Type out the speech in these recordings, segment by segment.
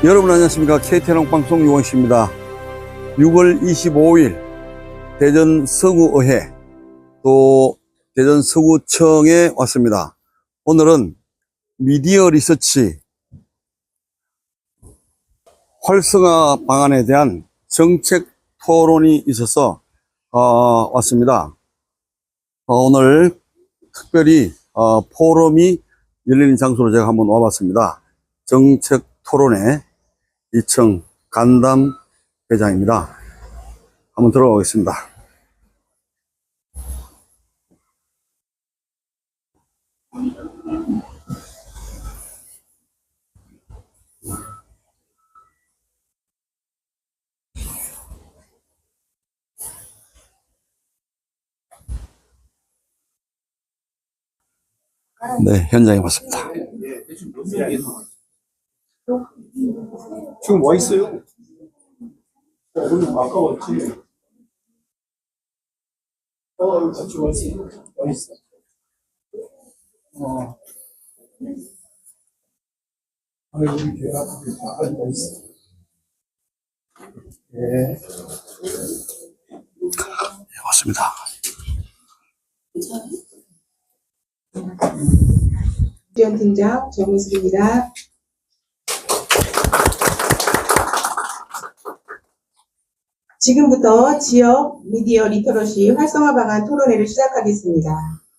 여러분 안녕하십니까. KTN홍 방송 유원식입니다. 6월 25일 대전 서구의회 또 대전 서구청에 왔습니다. 오늘은 미디어 리서치 활성화 방안에 대한 정책 토론이 있어서 왔습니다. 오늘 특별히 포럼이 열리는 장소로 제가 한번 와봤습니다. 정책 토론회 이청 간담 회장입니다. 한번 들어가겠습니다. 네, 현장에 왔습니다. 지금 와 있어요. 오늘 아까웠지. 같이 와 있어. 아니 우리 걔가 앉아 있어. 네. 네, 왔습니다. 지원팀장 정은숙입니다. 지금부터 지역 미디어 리터러시 활성화 방안 토론회를 시작하겠습니다.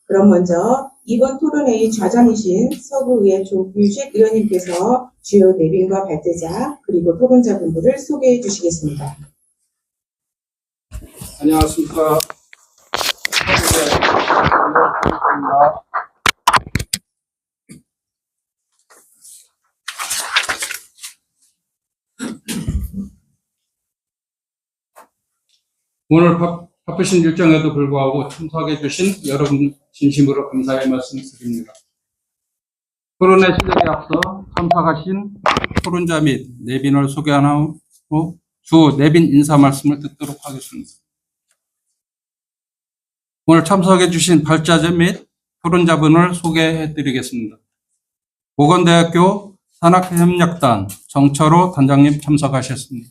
그럼 먼저 이번 토론회의 좌장이신 서구의회 조규식 의원님께서 주요 내빈과 발제자 그리고 토론자분들을 소개해 주시겠습니다. 안녕하십니까. 서구의회 오늘 바쁘신 일정에도 불구하고 참석해 주신 여러분 진심으로 감사의 말씀드립니다. 토론회 시작에 앞서 참석하신 토론자 및 내빈을 소개한 후 주 내빈 인사 말씀을 듣도록 하겠습니다. 오늘 참석해 주신 발제자 및 토론자분을 소개해 드리겠습니다. 보건대학교 산학협력단 정철호 단장님 참석하셨습니다.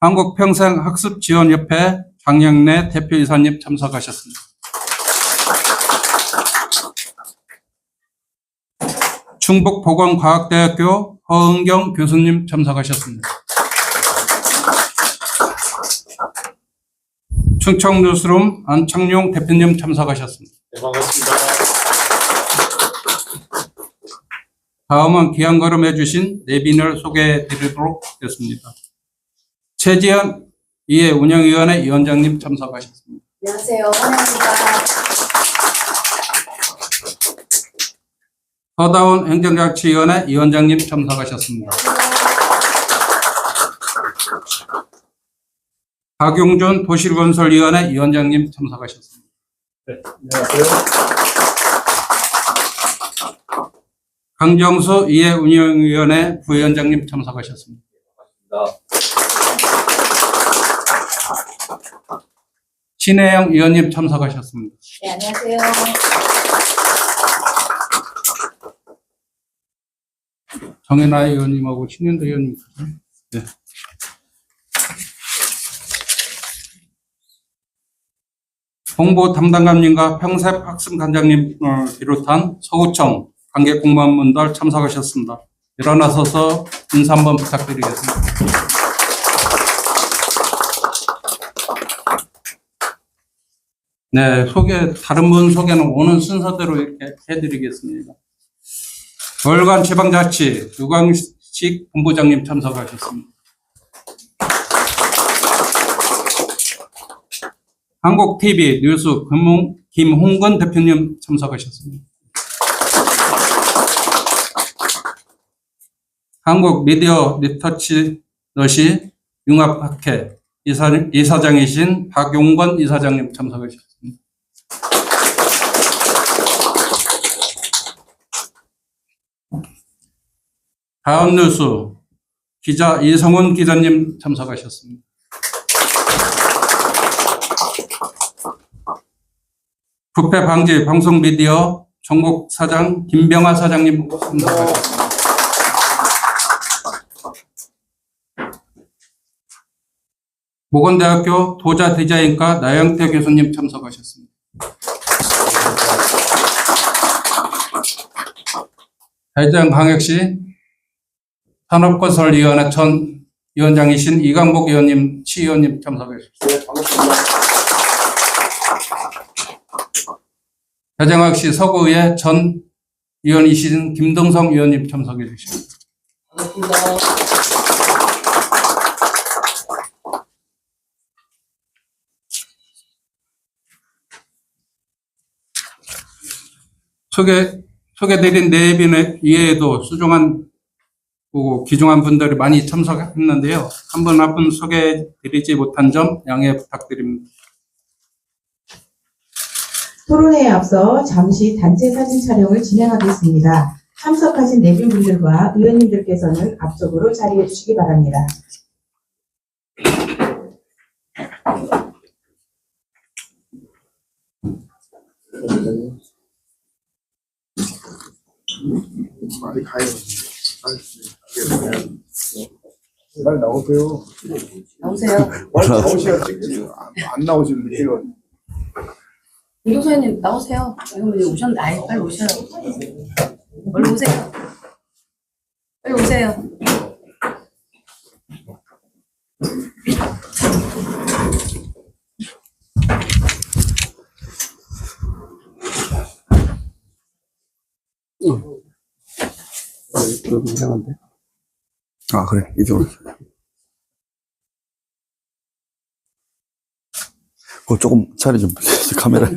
한국평생학습지원협회 장영래 대표이사님 참석하셨습니다. 충북보건과학대학교 허은경 교수님 참석하셨습니다. 충청뉴스룸 안창용 대표님 참석하셨습니다. 네, 반갑습니다. 다음은 귀한 걸음해 주신 내빈을 소개해 드리도록 하겠습니다. 최지연 이해 운영위원회 위원장님 참석하셨습니다. 안녕하세요. 환영합니다. 서다운 행정장치위원회 위원장님 참석하셨습니다. 박용준 도시건설위원회 위원장님 참석하셨습니다. 네, 안녕하세요. 강정수 이해 운영위원회 부위원장님 참석하셨습니다. 신혜영 의원님 참석하셨습니다. 네, 안녕하세요. 정혜나 의원님하고 신현도 의원님. 네. 홍보 담당관님과 평셉 학습단장님을 비롯한 서구청 관계 공무원분들 참석하셨습니다. 일어나서서 인사 한번 부탁드리겠습니다. 네, 다른 분 소개는 오는 순서대로 이렇게 해드리겠습니다. 월간 지방자치 유광식 본부장님 참석하셨습니다. 한국TV 뉴스 김홍근 대표님 참석하셨습니다. 한국미디어 리터치 너시 융합학회 이사장이신 박용건 이사장님 참석하셨습니다. 다음 뉴스 기자 이성훈 기자님 참석하셨습니다. 부패 방지 방송 미디어 정국 사장 김병아 사장님 참석하셨습니다. 모건대학교 도자 디자인과 나영태 교수님 참석하셨습니다. 대전광역시 산업건설위원회 전 위원장이신 이강복 의원님, 치의원님 참석하셨습니다. 대전광역시 서구의회 전 위원이신 김동성 의원님 참석해 주십니다. 소개드린 네 분 이외에도 소중한 귀중한 분들이 많이 참석했는데요. 한 분 소개드리지 못한 점 양해 부탁드립니다. 토론회에 앞서 잠시 단체 사진 촬영을 진행하겠습니다. 참석하신 내빈분들과 의원님들께서는 앞쪽으로 자리해 주시기 바랍니다. 빨리 가요. 빨리 나오세요. 나오세요. 빨리 나오셔야 찍지. 안 나오시면 돼요. 이교수님 나오세요. 이거 오셨는데 아예 빨리 오셔요. 얼른 오세요. 빨리 오세요. 여기 이상한데? 아, 그래. 이쪽으로. 그거 조금 자리 좀, 카메라.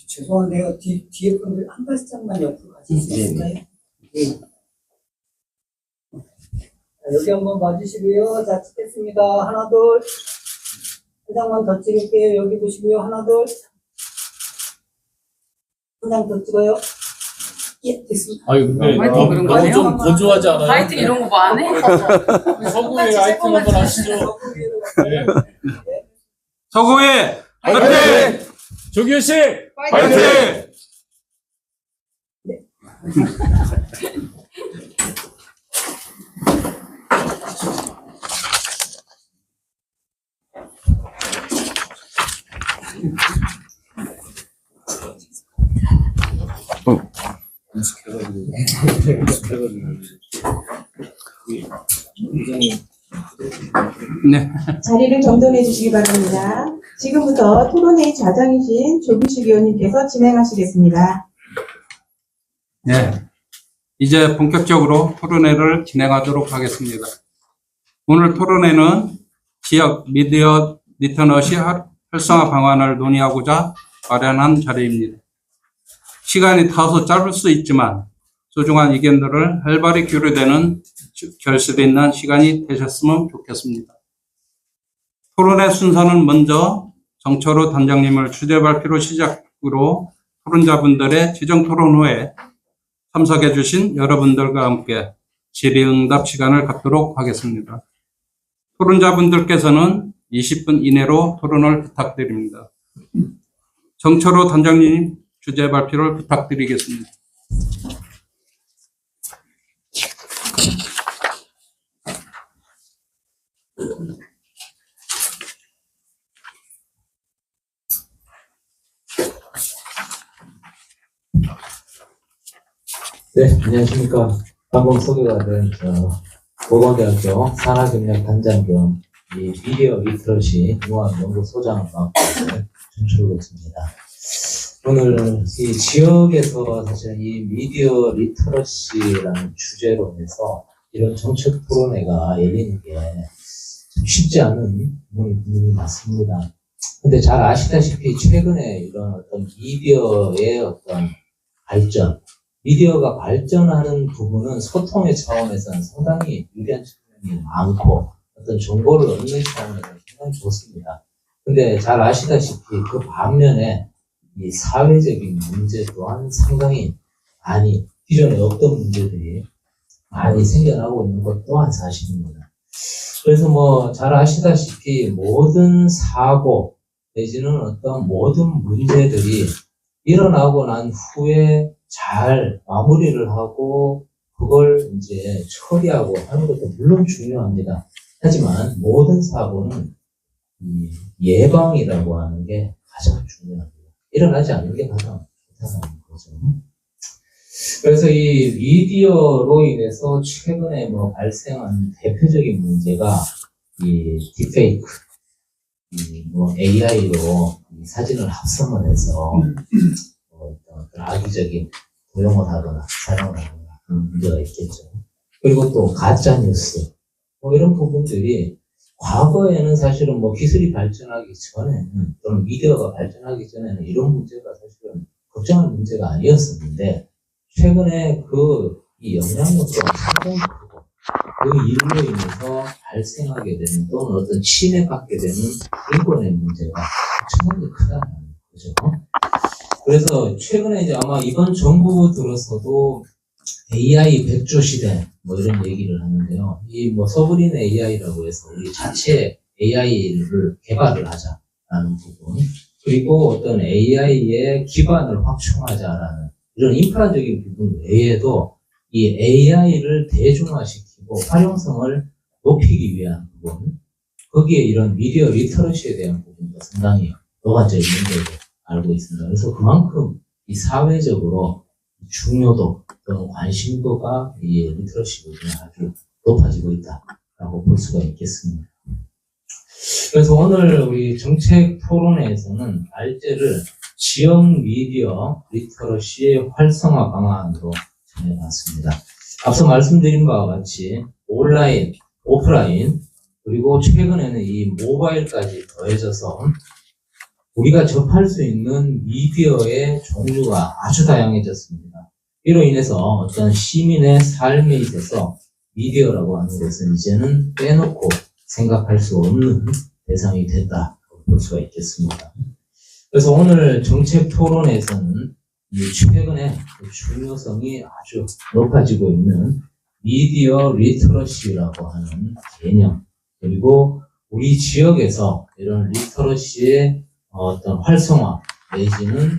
죄송한데요. 뒤에 분들 한 발짝만 옆으로 가실 수 있을까요? 네. 자, 여기 한번 봐주시고요. 자, 찍겠습니다. 하나, 둘. 한 장만 더 찍을게요. 여기 보시고요. 하나, 둘. 한 장 더 찍어요. 예, 됐습니다. 아유, 근데 화이팅 그런 거 안 너무 해요? 좀 건조하지 않아요? 파이팅 이런 거 뭐 안 해? 서구의 화이팅 한번 하시죠. 네. 서구의 화이팅! 조기현 씨! 화이팅! 네. 자리를 정돈해 주시기 바랍니다. 지금부터 토론회의 좌장이신 조규식 의원님께서 진행하시겠습니다. 네. 이제 본격적으로 토론회를 진행하도록 하겠습니다. 오늘 토론회는 지역 미디어 리터너시 활성화 방안을 논의하고자 마련한 자리입니다. 시간이 다소 짧을 수 있지만 소중한 의견들을 활발히 교류되는 결실이 있는 시간이 되셨으면 좋겠습니다. 토론회 순서는 먼저 정철호 단장님을 주제 발표로 시작으로 토론자분들의 지정 토론 후에 참석해 주신 여러분들과 함께 질의응답 시간을 갖도록 하겠습니다. 토론자분들께서는 20분 이내로 토론을 부탁드립니다. 정철호 단장님 주제 발표를 부탁드리겠습니다. 네, 안녕하십니까. 방금 소개가 된 모건대학교 산하경영단장 겸 이 미디어 리터러시 융합연구소장을 맡고 있는 전철로입니다. 오늘 이 지역에서 사실 이 미디어 리터러시라는 주제로 해서 이런 정책 토론회가 열리는 게 좀 쉽지 않은 부분이 맞습니다. 근데 잘 아시다시피 최근에 이런 어떤 미디어의 어떤 발전, 미디어가 발전하는 부분은 소통의 차원에서는 상당히 유리한 측면이 많고 어떤 정보를 얻는 차원에서는 상당히 좋습니다. 근데 잘 아시다시피 그 반면에 이 사회적인 문제 또한 상당히 많이 기존에 없던 문제들이 많이 생겨나고 있는 것 또한 사실입니다. 그래서 뭐 잘 아시다시피 모든 사고 내지는 어떤 모든 문제들이 일어나고 난 후에 잘 마무리를 하고 그걸 이제 처리하고 하는 것도 물론 중요합니다. 하지만 모든 사고는 이 예방이라고 하는 게 가장 중요합니다. 일어나지 않는 게 가장 좋다는 거죠. 그래서 이 미디어로 인해서 최근에 뭐 발생한 대표적인 문제가 이 딥페이크, 뭐 AI로 사진을 합성을 해서 어떤 악의적인 도용을 하거나 사용을 하거나 그런 문제가 있겠죠. 그리고 또 가짜 뉴스, 뭐 이런 부분들이 과거에는 사실은 뭐 기술이 발전하기 전에는 또는 미디어가 발전하기 전에는 이런 문제가 사실은 걱정할 문제가 아니었었는데 최근에 이 영향력도 상당히 크고 그 일로 인해서 발생하게 되는 또는 어떤 침해받게 되는 인권의 문제가 엄청나게 크다는 거죠. 그래서 최근에 이제 아마 이번 정부 들어서도 AI 100조 시대 뭐 이런 얘기를 하는데요. 이 뭐 서브린 AI라고 해서 우리 자체 AI를 개발을 하자라는 부분, 그리고 어떤 AI의 기반을 확충하자라는 이런 인프라적인 부분 외에도 이 AI를 대중화시키고 활용성을 높이기 위한 부분, 거기에 이런 미디어 리터러시에 대한 부분도 상당히 녹아져 있는 걸로 알고 있습니다. 그래서 그만큼 이 사회적으로 중요도 또는 관심도가 이 리터러시 부분에 아주 높아지고 있다라고 볼 수가 있겠습니다. 그래서 오늘 우리 정책 토론회에서는 알제를 지역 미디어 리터러시의 활성화 방안으로 정해봤습니다. 앞서 말씀드린 바와 같이 온라인, 오프라인, 그리고 최근에는 이 모바일까지 더해져서 우리가 접할 수 있는 미디어의 종류가 아주 다양해졌습니다. 이로 인해서 어떤 시민의 삶에 있어서 미디어라고 하는 것은 이제는 빼놓고 생각할 수 없는 대상이 됐다고 볼 수가 있겠습니다. 그래서 오늘 정책 토론에서는 이 최근에 중요성이 아주 높아지고 있는 미디어 리터러시라고 하는 개념, 그리고 우리 지역에서 이런 리터러시의 어떤 활성화 내지는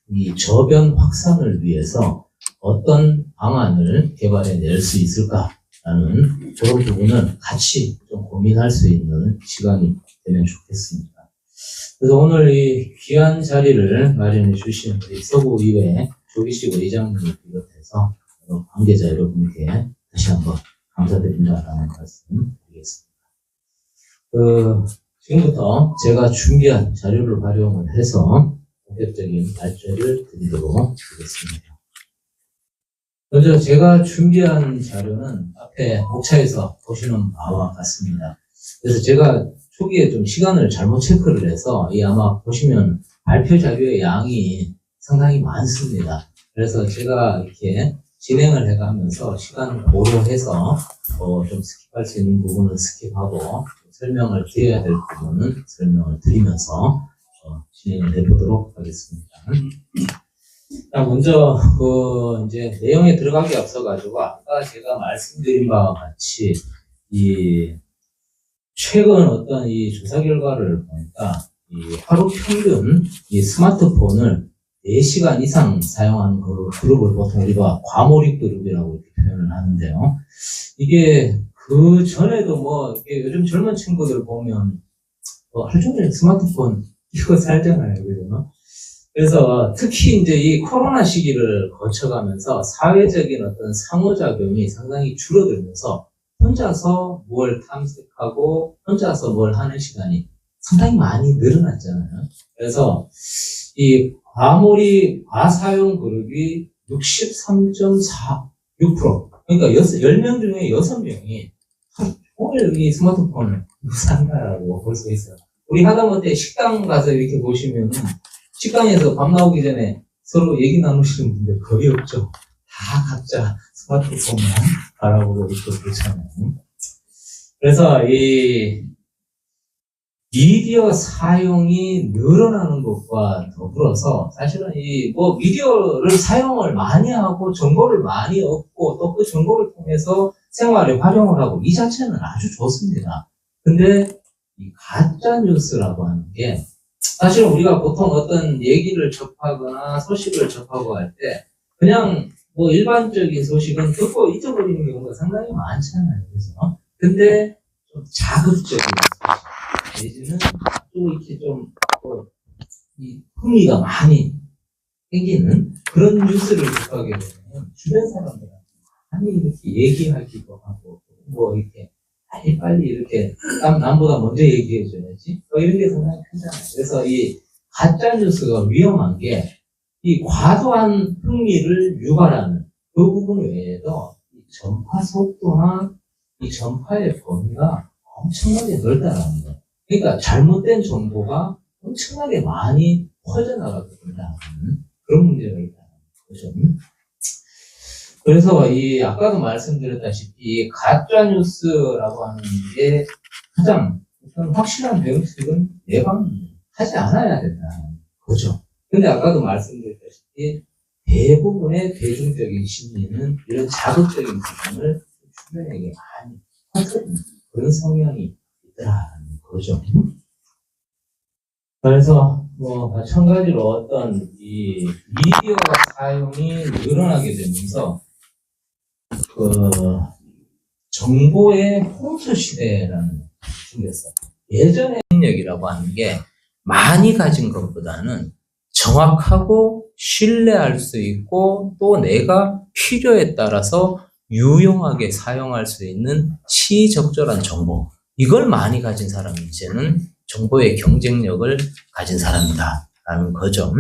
이 저변 확산을 위해서 어떤 방안을 개발해 낼 수 있을까라는 그런 부분을 같이 좀 고민할 수 있는 시간이 되면 좋겠습니다. 그래서 오늘 이 귀한 자리를 마련해 주신 우리 서구의회 조기식 의장님을 비롯해서 관계자 여러분께 다시 한번 감사드린다라는 말씀 드리겠습니다. 지금부터 제가 준비한 자료를 활용을 해서 본격적인 발제를 드리도록 하겠습니다. 먼저 제가 준비한 자료는 앞에 목차에서 보시는 바와 같습니다. 그래서 제가 초기에 좀 시간을 잘못 체크를 해서 아마 보시면 발표 자료의 양이 상당히 많습니다. 그래서 제가 이렇게 진행을 해가면서 시간을 고려해서 좀 스킵할 수 있는 부분은 스킵하고 설명을 드려야 될 부분은 설명을 드리면서 진행을 해보도록 하겠습니다. 자, 먼저 이제 내용에 들어가기 앞서가지고 아까 제가 말씀드린 바와 같이 최근 어떤 이 조사 결과를 보니까 하루 평균 이 스마트폰을 4시간 이상 사용하는 그룹을 보통 우리가 과몰입 그룹이라고 이렇게 표현을 하는데요. 이게 그 전에도 이게 요즘 젊은 친구들 보면 하루 종일 스마트폰 이거 살잖아요, 그죠? 그래서 특히 이제 이 코로나 시기를 거쳐가면서 사회적인 어떤 상호작용이 상당히 줄어들면서 혼자서 뭘 탐색하고 혼자서 뭘 하는 시간이 상당히 많이 늘어났잖아요. 그래서 이 과사용 그룹이 63.46%. 그러니까 10명 중에 6명이 하루 종일 이 스마트폰을 산다라고 볼 수 있어요. 우리 하다못해 식당 가서 이렇게 보시면은 식당에서 밥 나오기 전에 서로 얘기 나누시는 분들 거의 없죠. 다 각자 스마트폰만 바라보고 있고 그렇잖아요. 그래서 미디어 사용이 늘어나는 것과 더불어서 사실은 이 뭐 미디어를 사용을 많이 하고 정보를 많이 얻고 또 그 정보를 통해서 생활에 활용을 하고 이 자체는 아주 좋습니다. 근데 이 가짜 뉴스라고 하는 게 사실 우리가 보통 어떤 얘기를 접하거나 소식을 접하고 할 때 그냥 뭐 일반적인 소식은 듣고 잊어버리는 경우가 상당히 많잖아요. 그래서 근데 좀 자극적인 소식 내지는 또 이렇게 좀 이 흥미가 많이 생기는 그런 뉴스를 접하게 되면 주변 사람들한테 많이 이렇게 얘기하기도 하고 뭐 이렇게 빨리 이렇게 남보다 먼저 얘기해줘야지 이런 게 상당히 크잖아요. 그래서 이 가짜 뉴스가 위험한 게 이 과도한 흥미를 유발하는 그 부분 외에도 이 전파 속도나 이 전파의 범위가 엄청나게 넓다라는 거예요. 그러니까 잘못된 정보가 엄청나게 많이 퍼져나가게 된다는 그런 문제가 있다는 거죠. 그래서 이 아까도 말씀드렸다시피 가짜 뉴스라고 하는 게 가장 확실한 대응책은 예방하지 않아야 된다는 거죠. 근데 아까도 말씀드렸다시피 대부분의 대중적인 심리는 이런 자극적인 부분을 주변에게 많이 퍼뜨리는 그런 성향이 있더라는 거죠. 그래서 뭐 마찬가지로 어떤 이 미디어 사용이 늘어나게 되면서 그 정보의 홍수 시대라는 게 생겼어요. 예전의 능력이라고 하는 게 많이 가진 것보다는 정확하고 신뢰할 수 있고 또 내가 필요에 따라서 유용하게 사용할 수 있는 시적절한 정보, 이걸 많이 가진 사람이 이제는 정보의 경쟁력을 가진 사람이다라는 거죠.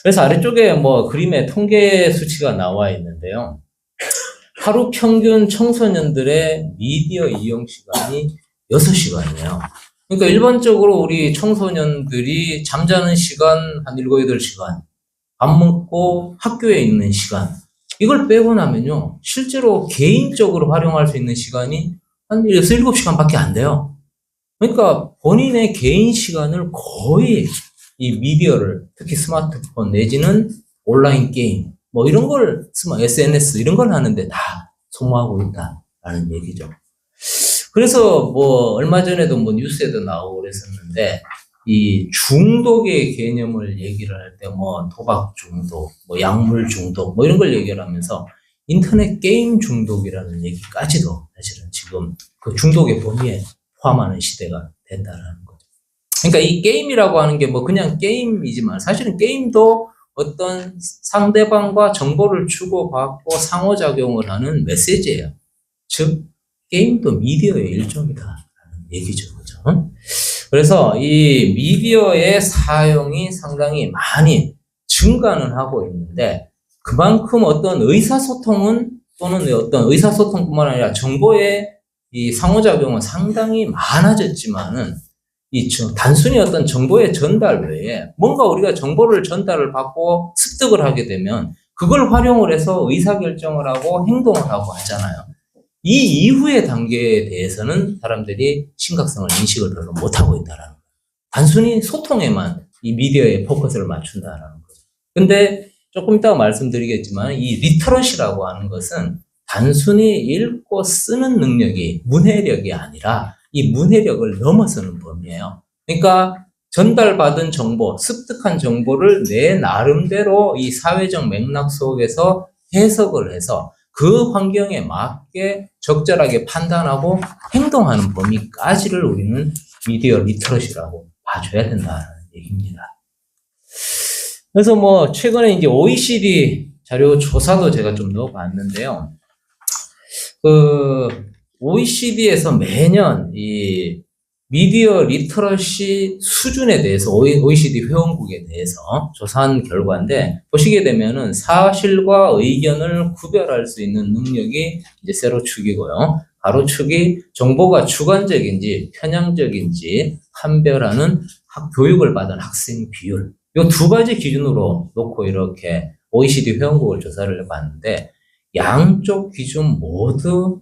그래서 아래쪽에 뭐 그림에 통계 수치가 나와 있는데요. 하루 평균 청소년들의 미디어 이용 시간이 6시간이에요. 그러니까 일반적으로 우리 청소년들이 잠자는 시간 한 7, 8시간, 밥 먹고 학교에 있는 시간, 이걸 빼고 나면요, 실제로 개인적으로 활용할 수 있는 시간이 한 6, 7시간밖에 안 돼요. 그러니까 본인의 개인 시간을 거의 이 미디어를, 특히 스마트폰 내지는 온라인 게임, 뭐 이런 걸, SNS 이런 걸 하는데 다 소모하고 있다라는 얘기죠. 그래서 뭐 얼마 전에도 뭐 뉴스에도 나오고 그랬었는데 이 중독의 개념을 얘기를 할 때 뭐 도박 중독, 뭐 약물 중독, 뭐 이런 걸 얘기를 하면서 인터넷 게임 중독이라는 얘기까지도 사실은 지금 그 중독의 범위에 포함하는 시대가 된다라는 거죠. 그러니까 이 게임이라고 하는 게 뭐 그냥 게임이지만 사실은 게임도 어떤 상대방과 정보를 주고받고 상호작용을 하는 메시지예요. 즉 게임도 미디어의 일종이다라는 얘기죠. 그죠? 그래서 이 미디어의 사용이 상당히 많이 증가는 하고 있는데 그만큼 어떤 의사소통은 또는 어떤 의사소통뿐만 아니라 정보의 이 상호작용은 상당히 많아졌지만은 단순히 어떤 정보의 전달 외에 뭔가 우리가 정보를 전달을 받고 습득을 하게 되면 그걸 활용을 해서 의사결정을 하고 행동을 하고 하잖아요. 이 이후의 단계에 대해서는 사람들이 심각성을 인식을 별로 못하고 있다라는 거예요. 단순히 소통에만 이 미디어에 포커스를 맞춘다라는 거죠. 근데 조금 이따가 말씀드리겠지만 이 리터러시라고 하는 것은 단순히 읽고 쓰는 능력이 문해력이 아니라 이 문해력을 넘어서는 범위예요. 그러니까 전달받은 정보, 습득한 정보를 내 나름대로 이 사회적 맥락 속에서 해석을 해서 그 환경에 맞게 적절하게 판단하고 행동하는 범위까지를 우리는 미디어 리터러시라고 봐줘야 된다는 얘기입니다. 그래서 뭐 최근에 이제 OECD 자료 조사도 제가 좀 넣어봤는데요. 그 OECD에서 매년 이 미디어 리터러시 수준에 대해서 OECD 회원국에 대해서 조사한 결과인데 보시게 되면은 사실과 의견을 구별할 수 있는 능력이 이제 세로축이고요. 가로축이 정보가 주관적인지 편향적인지 판별하는 교육을 받은 학생 비율. 이 두 가지 기준으로 놓고 이렇게 OECD 회원국을 조사를 해봤는데 양쪽 기준 모두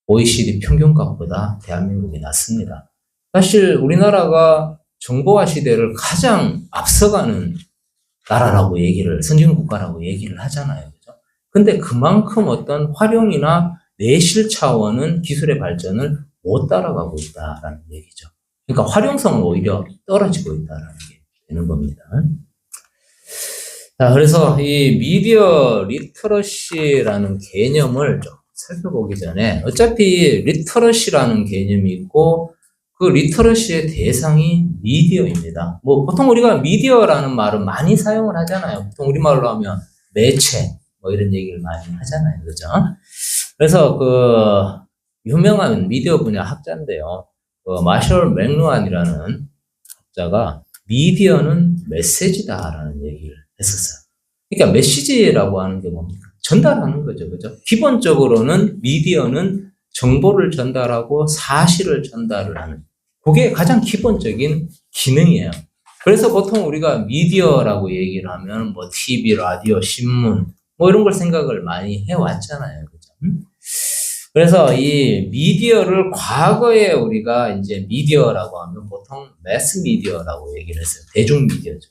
OECD 평균값보다 대한민국이 낮습니다. 사실 우리나라가 정보화 시대를 가장 앞서가는 나라라고 선진국가라고 얘기를 하잖아요. 그죠? 근데 그만큼 어떤 활용이나 내실 차원은 기술의 발전을 못 따라가고 있다라는 얘기죠. 그러니까 활용성은 오히려 떨어지고 있다라는 게 되는 겁니다. 자, 그래서 이 미디어 리터러시라는 개념을 좀 살펴보기 전에 어차피 리터러시라는 개념이 있고 그 리터러시의 대상이 미디어입니다. 뭐 보통 우리가 미디어라는 말은 많이 사용을 하잖아요. 보통 우리말로 하면 매체 뭐 이런 얘기를 많이 하잖아요. 그죠? 그래서 그 유명한 미디어 분야 학자인데요. 마셜 맥루한이라는 학자가 미디어는 메시지다라는 얘기를 했었어요. 그러니까 메시지라고 하는 게 뭡니까? 전달하는 거죠. 그죠? 기본적으로는 미디어는 정보를 전달하고 사실을 전달을 하는, 그게 가장 기본적인 기능이에요. 그래서 보통 우리가 미디어라고 얘기를 하면 뭐 TV, 라디오, 신문 뭐 이런 걸 생각을 많이 해왔잖아요. 그죠? 그래서 이 미디어를 과거에 우리가 이제 미디어라고 하면 보통 매스 미디어라고 얘기를 했어요. 대중 미디어죠.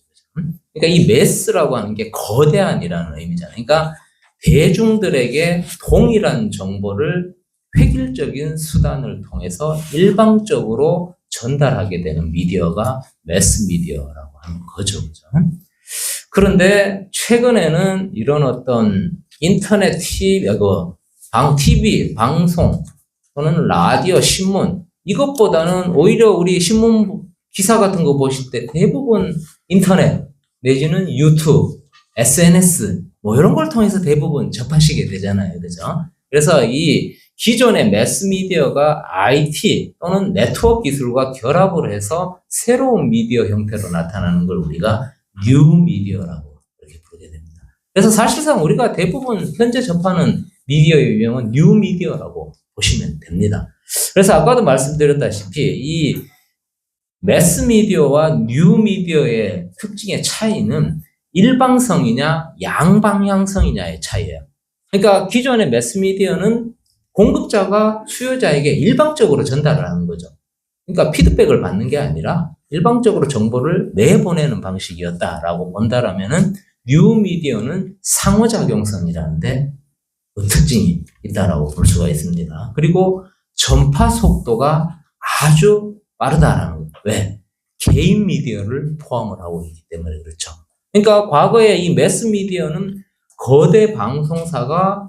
그러니까 이 매스라고 하는 게 거대한이라는 의미잖아요. 그러니까 대중들에게 동일한 정보를 획일적인 수단을 통해서 일방적으로 전달하게 되는 미디어가 매스 미디어라고 하는 거죠. 그죠? 그런데 최근에는 이런 어떤 인터넷 TV, 방송 또는 라디오, 신문 이것보다는 오히려 우리 신문 기사 같은 거 보실 때 대부분 인터넷 내지는 유튜브, SNS 뭐 이런 걸 통해서 대부분 접하시게 되잖아요. 그죠? 그래서 이 기존의 매스미디어가 IT 또는 네트워크 기술과 결합을 해서 새로운 미디어 형태로 나타나는 걸 우리가 뉴미디어라고 이렇게 부르게 됩니다. 그래서 사실상 우리가 대부분 현재 접하는 미디어의 유형은 뉴미디어라고 보시면 됩니다. 그래서 아까도 말씀드렸다시피 이 매스미디어와 뉴미디어의 특징의 차이는 일방성이냐 양방향성이냐의 차이예요. 그러니까 기존의 매스미디어는 공급자가 수요자에게 일방적으로 전달을 하는 거죠. 그러니까 피드백을 받는 게 아니라 일방적으로 정보를 내보내는 방식이었다라고 본다라면은 뉴미디어는 상호작용성이라는데 그 특징이 있다라고 볼 수가 있습니다. 그리고 전파 속도가 아주 빠르다라는 거예요. 왜? 개인 미디어를 포함을 하고 있기 때문에 그렇죠. 그러니까 과거에 이 매스미디어는 거대 방송사가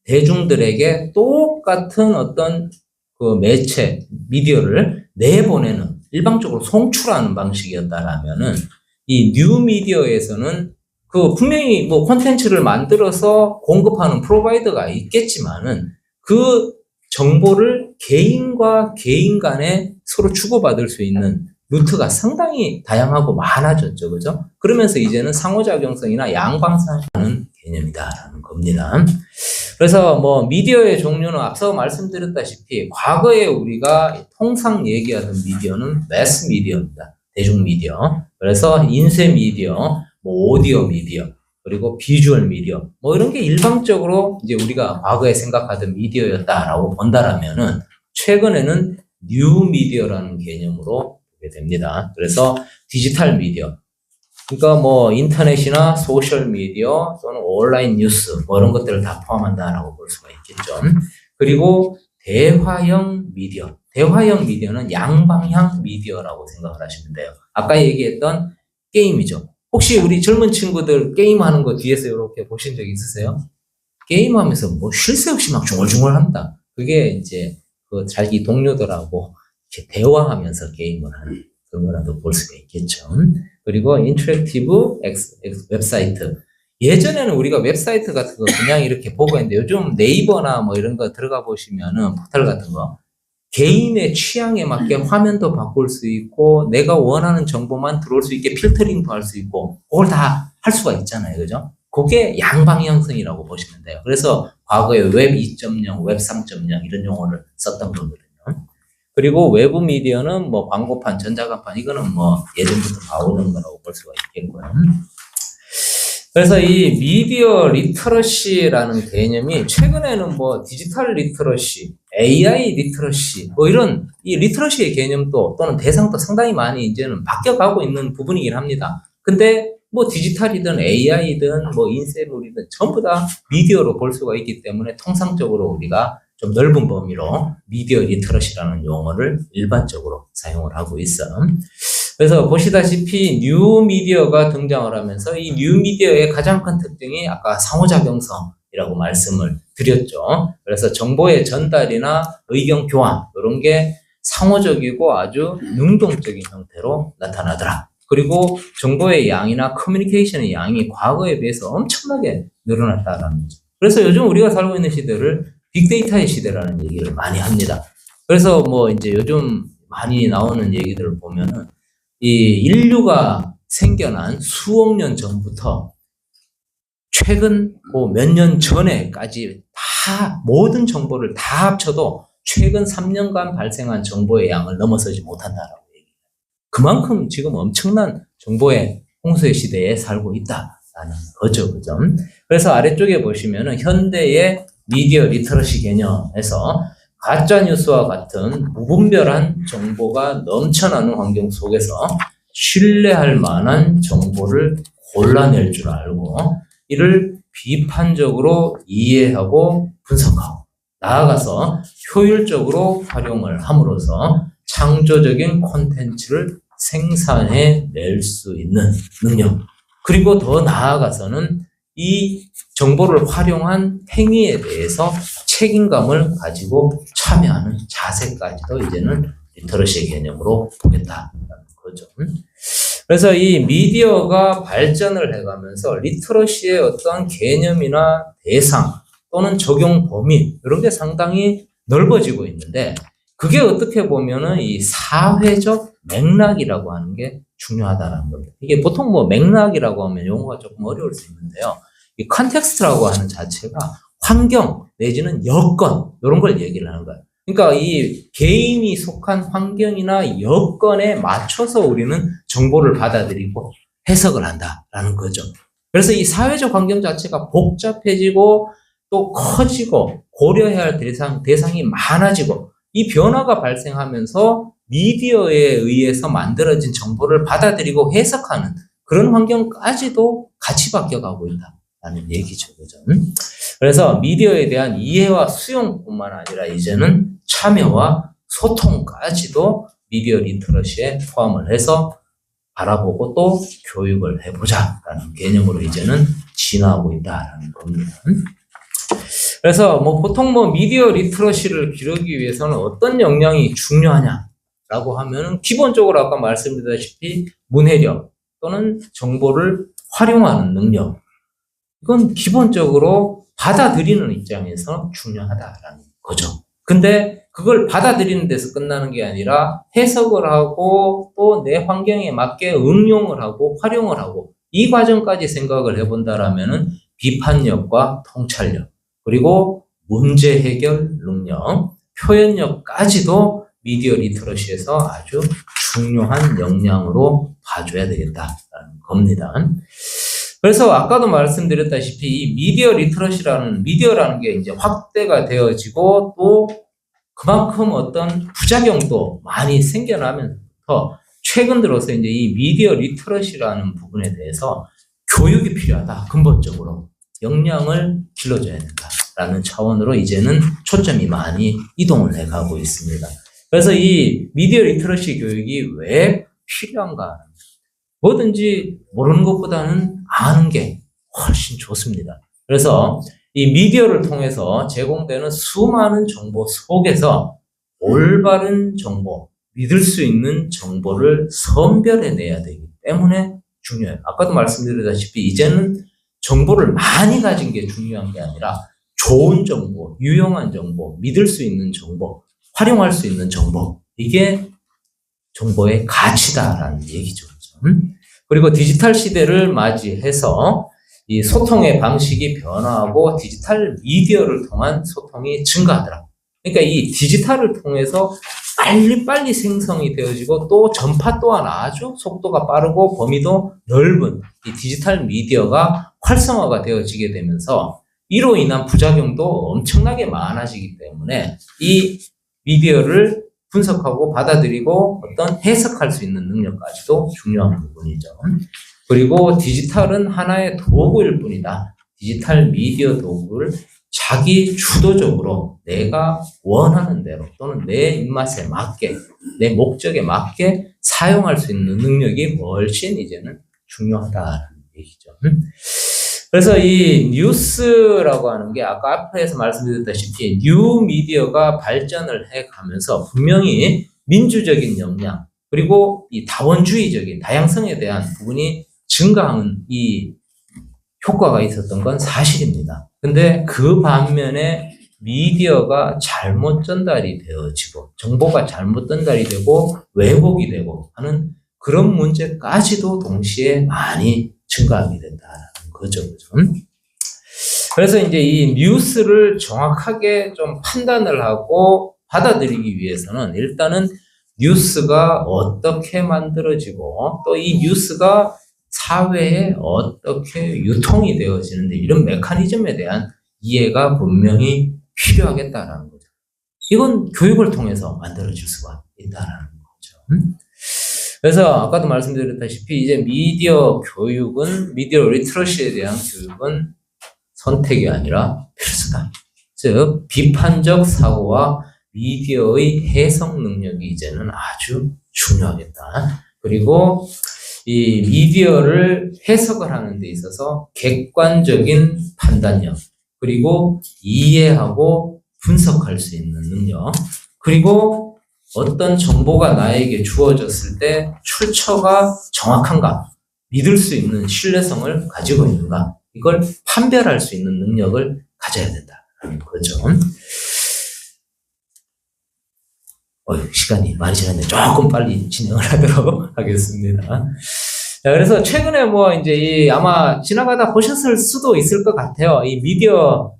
대중들에게 똑같은 어떤 그 매체, 미디어를 내보내는, 일방적으로 송출하는 방식이었다라면은 이 뉴미디어에서는 그 분명히 뭐 콘텐츠를 만들어서 공급하는 프로바이더가 있겠지만은 그 정보를 개인과 개인 간에 서로 주고받을 수 있는 루트가 상당히 다양하고 많아졌죠. 그죠? 그러면서 이제는 상호작용성이나 양방향하는 개념이다라는 겁니다. 그래서 뭐 미디어의 종류는 앞서 말씀드렸다시피 과거에 우리가 통상 얘기하던 미디어는 매스 미디어입니다. 대중 미디어. 그래서 인쇄 미디어, 뭐 오디오 미디어, 그리고 비주얼 미디어, 뭐 이런 게 일방적으로 이제 우리가 과거에 생각하던 미디어였다라고 본다라면은 최근에는 뉴 미디어라는 개념으로 보게 됩니다. 그래서 디지털 미디어, 그러니까 뭐 인터넷이나 소셜 미디어 또는 온라인 뉴스 뭐 이런 것들을 다 포함한다라고 볼 수가 있겠죠. 그리고 대화형 미디어, 대화형 미디어는 양방향 미디어라고 생각을 하시면 돼요. 아까 얘기했던 게임이죠. 혹시 우리 젊은 친구들 게임하는 거 뒤에서 이렇게 보신 적 있으세요? 게임하면서 뭐 쉴 새 없이 막 중얼중얼합니다. 그게 이제 그 자기 동료들하고 이렇게 대화하면서 게임을 하는 그런 거라도 볼 수가 있겠죠. 그리고 인터랙티브 웹사이트. 예전에는 우리가 웹사이트 같은 거 그냥 이렇게 보고 했는데 요즘 네이버나 뭐 이런 거 들어가 보시면은 포털 같은 거 개인의 취향에 맞게 화면도 바꿀 수 있고 내가 원하는 정보만 들어올 수 있게 필터링도 할 수 있고 그걸 다 할 수가 있잖아요. 그죠? 그게 양방향성이라고 보시면 돼요. 그래서 과거에 웹 2.0, 웹 3.0 이런 용어를 썼던 거거든요. 그리고 외부 미디어는 뭐 광고판, 전자간판 이거는 뭐 예전부터 나오는 거라고 볼 수가 있겠고요. 그래서 이 미디어 리터러시라는 개념이 최근에는 뭐 디지털 리터러시, AI 리터러시, 뭐 이런 이 리터러시의 개념도 또는 대상도 상당히 많이 이제는 바뀌어가고 있는 부분이긴 합니다. 근데 뭐 디지털이든 AI든 뭐 인쇄물이든 전부 다 미디어로 볼 수가 있기 때문에 통상적으로 우리가 좀 넓은 범위로 미디어 리터러시라는 용어를 일반적으로 사용을 하고 있어. 그래서 보시다시피 뉴 미디어가 등장을 하면서 이 뉴 미디어의 가장 큰 특징이 아까 상호작용성이라고 말씀을 드렸죠. 그래서 정보의 전달이나 의견 교환 이런 게 상호적이고 아주 능동적인 형태로 나타나더라. 그리고 정보의 양이나 커뮤니케이션의 양이 과거에 비해서 엄청나게 늘어났다라는 거죠. 그래서 요즘 우리가 살고 있는 시대를 빅데이터의 시대라는 얘기를 많이 합니다. 그래서 뭐 이제 요즘 많이 나오는 얘기들을 보면은 이 인류가 생겨난 수억 년 전부터 최근 뭐 몇 년 전에까지 다 모든 정보를 다 합쳐도 최근 3년간 발생한 정보의 양을 넘어서지 못한다라고 얘기해요. 그만큼 지금 엄청난 정보의 홍수의 시대에 살고 있다라는 거죠, 그죠? 그래서 아래쪽에 보시면은 현대의 미디어 리터러시 개념에서 가짜 뉴스와 같은 무분별한 정보가 넘쳐나는 환경 속에서 신뢰할 만한 정보를 골라낼 줄 알고 이를 비판적으로 이해하고 분석하고 나아가서 효율적으로 활용을 함으로써 창조적인 콘텐츠를 생산해낼 수 있는 능력, 그리고 더 나아가서는 이 정보를 활용한 행위에 대해서 책임감을 가지고 참여하는 자세까지도 이제는 리터러시의 개념으로 보겠다라는 거죠. 그래서 이 미디어가 발전을 해가면서 리터러시의 어떠한 개념이나 대상 또는 적용 범위 이런 게 상당히 넓어지고 있는데 그게 어떻게 보면은 이 사회적 맥락이라고 하는 게 중요하다는 겁니다. 이게 보통 뭐 맥락이라고 하면 용어가 조금 어려울 수 있는데요. 이 컨텍스트라고 하는 자체가 환경 내지는 여건 이런 걸 얘기를 하는 거예요. 그러니까 이 개인이 속한 환경이나 여건에 맞춰서 우리는 정보를 받아들이고 해석을 한다라는 거죠. 그래서 이 사회적 환경 자체가 복잡해지고 또 커지고 고려해야 할 대상이 많아지고 이 변화가 발생하면서 미디어에 의해서 만들어진 정보를 받아들이고 해석하는 그런 환경까지도 같이 바뀌어가고 있다라는 얘기죠. 그죠? 그래서 미디어에 대한 이해와 수용뿐만 아니라 이제는 참여와 소통까지도 미디어 리터러시에 포함을 해서 바라보고 또 교육을 해보자라는 개념으로 이제는 진화하고 있다라는 겁니다. 그래서 뭐 보통 뭐 미디어 리터러시를 기르기 위해서는 어떤 역량이 중요하냐라고 하면은 기본적으로 아까 말씀드렸다시피 문해력 또는 정보를 활용하는 능력, 이건 기본적으로 받아들이는 입장에서 중요하다라는 거죠. 근데 그걸 받아들이는 데서 끝나는 게 아니라 해석을 하고 또 내 환경에 맞게 응용을 하고 활용을 하고 이 과정까지 생각을 해본다라면은 비판력과 통찰력 그리고 문제 해결 능력, 표현력까지도 미디어 리터러시에서 아주 중요한 역량으로 봐줘야 되겠다라는 겁니다. 그래서 아까도 말씀드렸다시피 이 미디어 리터러시라는 미디어라는 게 이제 확대가 되어지고 또 그만큼 어떤 부작용도 많이 생겨나면서 최근 들어서 이제 이 미디어 리터러시라는 부분에 대해서 교육이 필요하다. 근본적으로 역량을 길러줘야 된다라는 차원으로 이제는 초점이 많이 이동을 해가고 있습니다. 그래서 이 미디어 리터러시 교육이 왜 필요한가? 뭐든지 모르는 것보다는 아는 게 훨씬 좋습니다. 그래서 이 미디어를 통해서 제공되는 수많은 정보 속에서 올바른 정보, 믿을 수 있는 정보를 선별해내야 되기 때문에 중요해요. 아까도 말씀드렸다시피 이제는 정보를 많이 가진 게 중요한 게 아니라 좋은 정보, 유용한 정보, 믿을 수 있는 정보, 활용할 수 있는 정보, 이게 정보의 가치다라는 얘기죠. 그리고 디지털 시대를 맞이해서 이 소통의 방식이 변화하고 디지털 미디어를 통한 소통이 증가하더라. 그러니까 이 디지털을 통해서 빨리빨리 생성이 되어지고 또 전파 또한 아주 속도가 빠르고 범위도 넓은 이 디지털 미디어가 활성화가 되어지게 되면서 이로 인한 부작용도 엄청나게 많아지기 때문에 이 미디어를 분석하고 받아들이고 어떤 해석할 수 있는 능력까지도 중요한 부분이죠. 그리고 디지털은 하나의 도구일 뿐이다. 디지털 미디어 도구를 자기 주도적으로 내가 원하는 대로 또는 내 입맛에 맞게 내 목적에 맞게 사용할 수 있는 능력이 훨씬 이제는 중요하다는 얘기죠. 그래서 이 뉴스라고 하는 게 아까 앞에서 말씀드렸다시피 뉴 미디어가 발전을 해가면서 분명히 민주적인 역량 그리고 이 다원주의적인 다양성에 대한 부분이 증가하는 이 효과가 있었던 건 사실입니다. 근데 그 반면에 미디어가 잘못 전달이 되어지고 정보가 잘못 전달이 되고 왜곡이 되고 하는 그런 문제까지도 동시에 많이 증가하게 된다는 거죠. 그래서 이제 이 뉴스를 정확하게 좀 판단을 하고 받아들이기 위해서는 일단은 뉴스가 어떻게 만들어지고 또 이 뉴스가 사회에 어떻게 유통이 되어지는데 이런 메커니즘에 대한 이해가 분명히 필요하겠다라는 거죠. 이건 교육을 통해서 만들어질 수가 있다는 거죠. 그래서 아까도 말씀드렸다시피 이제 미디어 교육은 미디어 리터러시에 대한 교육은 선택이 아니라 필수다. 즉 비판적 사고와 미디어의 해석 능력이 이제는 아주 중요하겠다. 그리고 이 미디어를 해석을 하는 데 있어서 객관적인 판단력, 그리고 이해하고 분석할 수 있는 능력, 그리고 어떤 정보가 나에게 주어졌을 때 출처가 정확한가, 믿을 수 있는 신뢰성을 가지고 있는가, 이걸 판별할 수 있는 능력을 가져야 된다는 거죠. 시간이 많이 지났는데 조금 빨리 진행을 하도록 하겠습니다. 자, 그래서 최근에 뭐 이제 아마 지나가다 보셨을 수도 있을 것 같아요. 이 미디어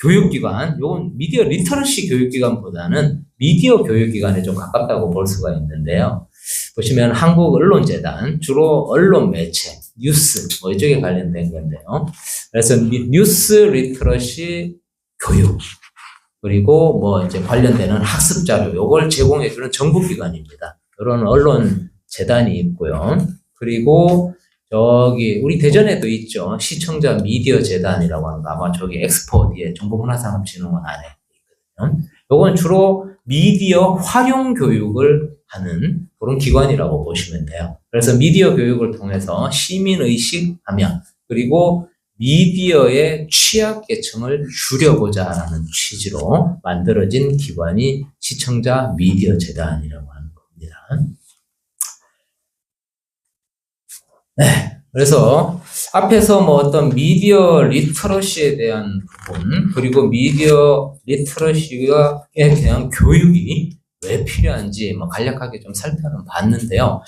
교육기관, 요건 미디어 리터러시 교육기관보다는 미디어 교육기관에 좀 가깝다고 볼 수가 있는데요. 보시면 한국언론재단, 주로 언론 매체, 뉴스, 뭐 이쪽에 관련된 건데요. 그래서 뉴스 리터러시 교육, 그리고 뭐 이제 관련되는 학습 자료, 요걸 제공해주는 정부기관입니다. 이런 언론 재단이 있고요. 그리고 저기 우리 대전에도 있죠. 시청자 미디어 재단이라고 하는 거 아마 저기 엑스포 뒤에 정보문화산업진흥원 안에 있거든요. 요건 주로 미디어 활용 교육을 하는 그런 기관이라고 보시면 돼요. 그래서 미디어 교육을 통해서 시민의식 함양, 그리고 미디어의 취약계층을 줄여보자 하는 취지로 만들어진 기관이 시청자 미디어 재단이라고 하는 겁니다. 네. 그래서 앞에서 뭐 어떤 미디어 리터러시에 대한 부분, 그리고 미디어 리터러시에 대한 교육이 왜 필요한지 뭐 간략하게 좀 살펴는 봤는데요.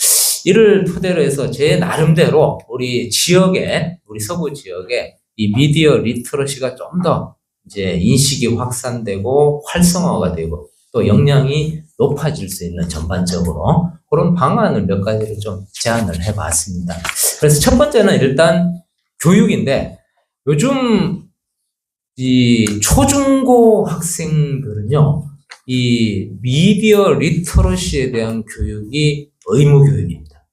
이를 토대로 해서 제 나름대로 우리 지역에, 우리 서구 지역에 이 미디어 리터러시가 좀 더 이제 인식이 확산되고 활성화가 되고 또 역량이 높아질 수 있는 전반적으로 그런 방안을 몇 가지를 좀 제안을 해봤습니다. 그래서 첫 번째는 일단 교육인데 요즘 이 초중고 학생들은요, 이 미디어 리터러시에 대한 교육이 의무 교육입니다.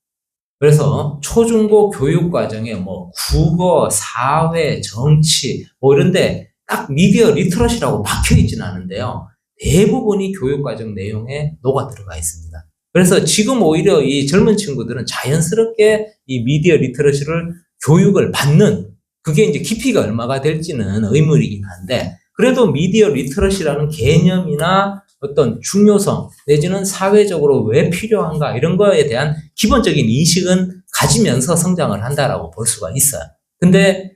그래서 초중고 교육 과정에 뭐 국어, 사회, 정치 뭐 이런데 딱 미디어 리터러시라고 박혀 있지는 않은데요. 대부분이 교육 과정 내용에 녹아 들어가 있습니다. 그래서 지금 오히려 이 젊은 친구들은 자연스럽게 이 미디어 리터러시를 교육을 받는, 그게 이제 깊이가 얼마가 될지는 의문이긴 한데, 그래도 미디어 리터러시라는 개념이나 어떤 중요성 내지는 사회적으로 왜 필요한가 이런 거에 대한 기본적인 인식은 가지면서 성장을 한다라고 볼 수가 있어요. 근데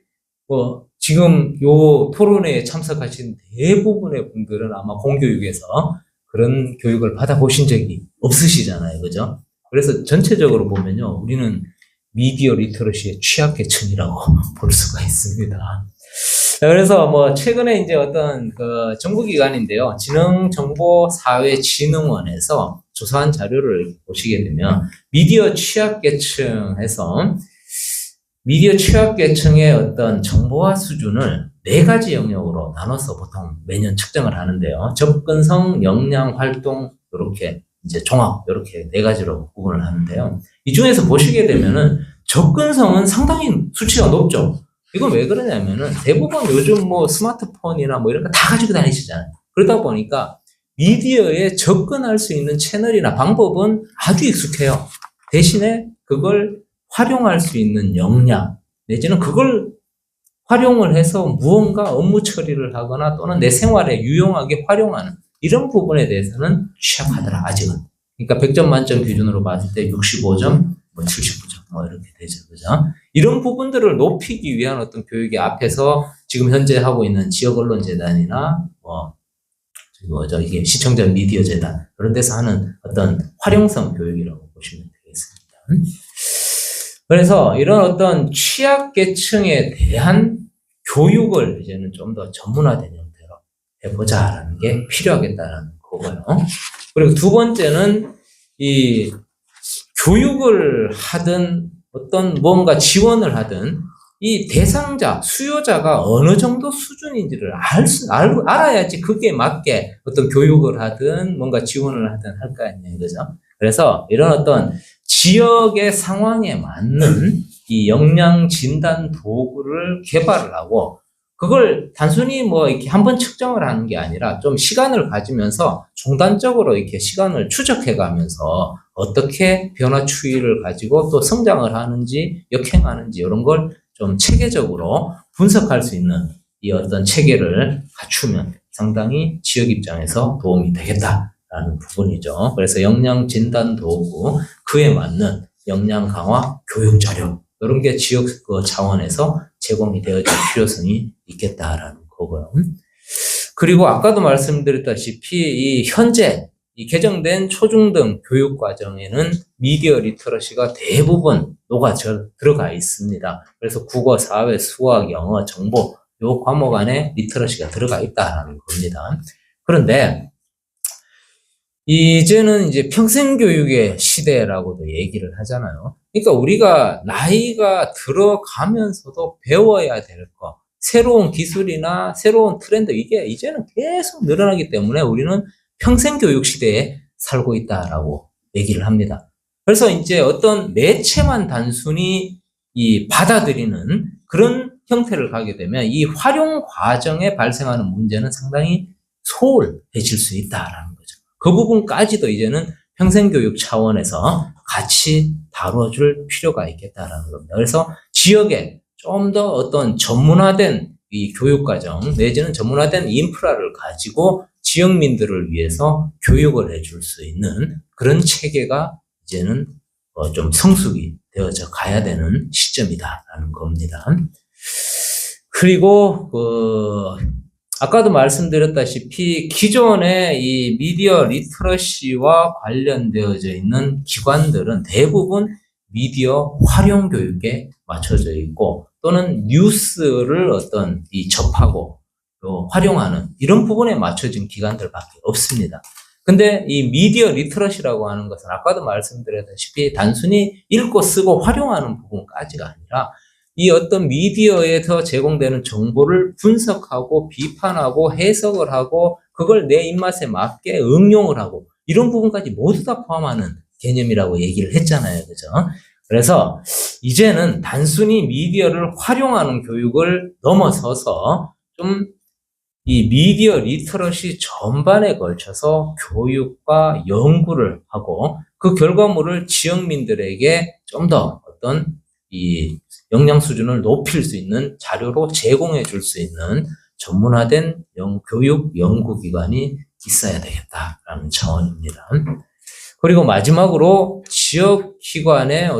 뭐 지금 요 토론회에 참석하신 대부분의 분들은 아마 공교육에서 그런 교육을 받아보신 적이 없으시잖아요. 그죠? 그래서 전체적으로 보면요, 우리는 미디어 리터러시의 취약계층이라고 볼 수가 있습니다. 그래서 뭐 최근에 이제 어떤 그 정부기관인데요, 지능정보사회진흥원에서 조사한 자료를 보시게 되면 미디어 취약계층에서 미디어 취약계층의 어떤 정보화 수준을 4가지 영역으로 나눠서 보통 매년 측정을 하는데요. 접근성, 역량, 활동, 이렇게 이제 종합, 이렇게 4가지로 구분을 하는데요. 이 중에서 보시게 되면은 접근성은 상당히 수치가 높죠. 이건 왜 그러냐면은 대부분 요즘 뭐 스마트폰이나 뭐 이런 거 다 가지고 다니시잖아요. 그러다 보니까 미디어에 접근할 수 있는 채널이나 방법은 아주 익숙해요. 대신에 그걸 활용할 수 있는 역량, 내지는 그걸 활용을 해서 무언가 업무 처리를 하거나 또는 내 생활에 유용하게 활용하는 이런 부분에 대해서는 취약하더라, 아직은. 그러니까 100점 만점 기준으로 봤을 때 65점, 뭐 79점, 뭐 이렇게 되죠. 그죠? 이런 부분들을 높이기 위한 어떤 교육이 앞에서 지금 현재 하고 있는 지역언론재단이나 이게 시청자 미디어 재단, 그런 데서 하는 어떤 활용성 교육이라고 보시면 되겠습니다. 그래서 이런 어떤 취약계층에 대한 교육을 이제는 좀 더 전문화된 형태로 해보자라는 게 필요하겠다는 거고요. 그리고 두 번째는 이 교육을 하든 어떤 뭔가 지원을 하든 이 대상자, 수요자가 어느 정도 수준인지를 알아야지 그게 맞게 어떤 교육을 하든 뭔가 지원을 하든 할 거 아니에요. 그죠? 그래서 이런 어떤 지역의 상황에 맞는 이 역량 진단 도구를 개발을 하고 그걸 단순히 뭐 이렇게 한번 측정을 하는 게 아니라 좀 시간을 가지면서 중단적으로 이렇게 시간을 추적해 가면서 어떻게 변화 추이를 가지고 또 성장을 하는지 역행하는지 이런 걸 좀 체계적으로 분석할 수 있는 이 어떤 체계를 갖추면 상당히 지역 입장에서 도움이 되겠다라는 부분이죠. 그래서 역량 진단 도구, 그에 맞는 역량 강화 교육 자료 이런 게 지역 차원에서 제공이 되어질 필요성이 있겠다라는 거고요. 그리고 아까도 말씀드렸다시피 이 현재 이 개정된 초중등 교육 과정에는 미디어 리터러시가 대부분 들어가 있습니다. 그래서 국어, 사회, 수학, 영어, 정보 요 과목 안에 리터러시가 들어가 있다라는 겁니다. 그런데 이제는 이제 평생교육의 시대라고도 얘기를 하잖아요. 그러니까 우리가 나이가 들어가면서도 배워야 될 거, 새로운 기술이나 새로운 트렌드, 이게 이제는 계속 늘어나기 때문에 우리는 평생교육 시대에 살고 있다라고 얘기를 합니다. 그래서 이제 어떤 매체만 단순히 이 받아들이는 그런 형태를 가게 되면 이 활용 과정에 발생하는 문제는 상당히 소홀해질 수 있다라는 거죠. 그 부분까지도 이제는 평생교육 차원에서 같이 다뤄줄 필요가 있겠다라는 겁니다. 그래서 지역에 좀 더 어떤 전문화된 이 교육과정 내지는 전문화된 인프라를 가지고 지역민들을 위해서 교육을 해줄 수 있는 그런 체계가 이제는 좀 성숙이 되어져 가야 되는 시점이다라는 겁니다. 그리고 아까도 말씀드렸다시피 기존의 이 미디어 리터러시와 관련되어져 있는 기관들은 대부분 미디어 활용 교육에 맞춰져 있고 또는 뉴스를 어떤 이 접하고 또 활용하는 이런 부분에 맞춰진 기관들밖에 없습니다. 근데 이 미디어 리터러시라고 하는 것은 아까도 말씀드렸다시피 단순히 읽고 쓰고 활용하는 부분까지가 아니라 이 어떤 미디어에서 제공되는 정보를 분석하고 비판하고 해석을 하고 그걸 내 입맛에 맞게 응용을 하고 이런 부분까지 모두 다 포함하는 개념이라고 얘기를 했잖아요. 그죠? 그래서 이제는 단순히 미디어를 활용하는 교육을 넘어서서 좀 이 미디어 리터러시 전반에 걸쳐서 교육과 연구를 하고 그 결과물을 지역민들에게 좀 더 어떤 이 역량 수준을 높일 수 있는 자료로 제공해 줄 수 있는 전문화된 교육 연구기관이 있어야 되겠다라는 차원입니다. 그리고 마지막으로 지역기관의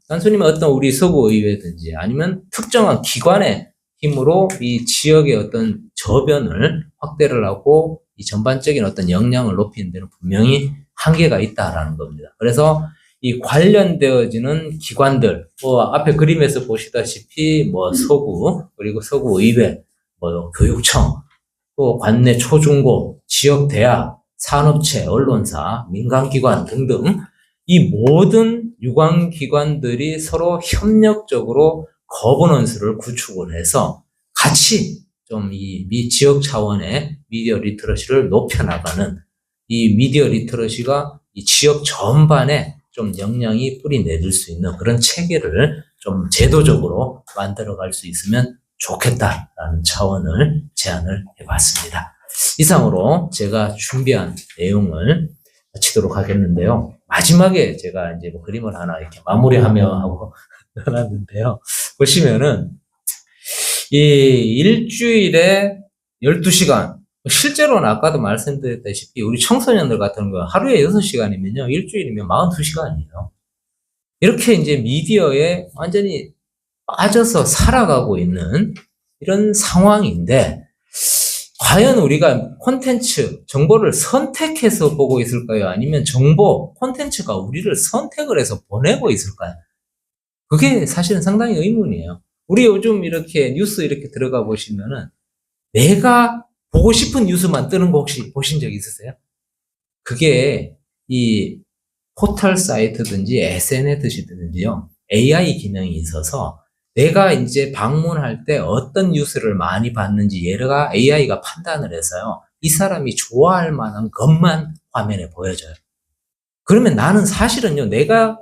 단순히 어떤 우리 서구의회든지 아니면 특정한 기관의 힘으로 이 지역의 어떤 저변을 확대를 하고 이 전반적인 어떤 역량을 높이는 데는 분명히 한계가 있다라는 겁니다. 그래서 이 관련되어지는 기관들, 앞에 그림에서 보시다시피 서구, 그리고 서구의회, 교육청, 또 관내 초중고, 지역대학, 산업체, 언론사, 민간기관 등등 이 모든 유관기관들이 서로 협력적으로 거버넌스를 구축을 해서 같이 좀 이 지역 차원의 미디어 리터러시를 높여나가는 이 미디어 리터러시가 이 지역 전반에 좀 영향이 뿌리 내릴 수 있는 그런 체계를 좀 제도적으로 만들어갈 수 있으면 좋겠다라는 차원을 제안을 해봤습니다. 이상으로 제가 준비한 내용을 마치도록 하겠는데요. 마지막에 제가 이제 뭐 그림을 하나 이렇게 마무리하며 하고 넣어놨는데요. 보시면은 이 일주일에 12시간, 실제로는 아까도 말씀드렸다시피 우리 청소년들 같은 거 하루에 6시간이면요. 일주일이면 42시간이에요. 이렇게 이제 미디어에 완전히 빠져서 살아가고 있는 이런 상황인데 과연 우리가 콘텐츠, 정보를 선택해서 보고 있을까요? 아니면 정보, 콘텐츠가 우리를 선택을 해서 보내고 있을까요? 그게 사실은 상당히 의문이에요. 우리 요즘 이렇게 뉴스 이렇게 들어가 보시면은 내가 보고 싶은 뉴스만 뜨는 거 혹시 보신 적 있으세요? 그게 이 포털 사이트든지 SNS든지요. AI 기능이 있어서 내가 이제 방문할 때 어떤 뉴스를 많이 봤는지 얘가 AI가 판단을 해서요. 이 사람이 좋아할 만한 것만 화면에 보여줘요. 그러면 나는 사실은요. 내가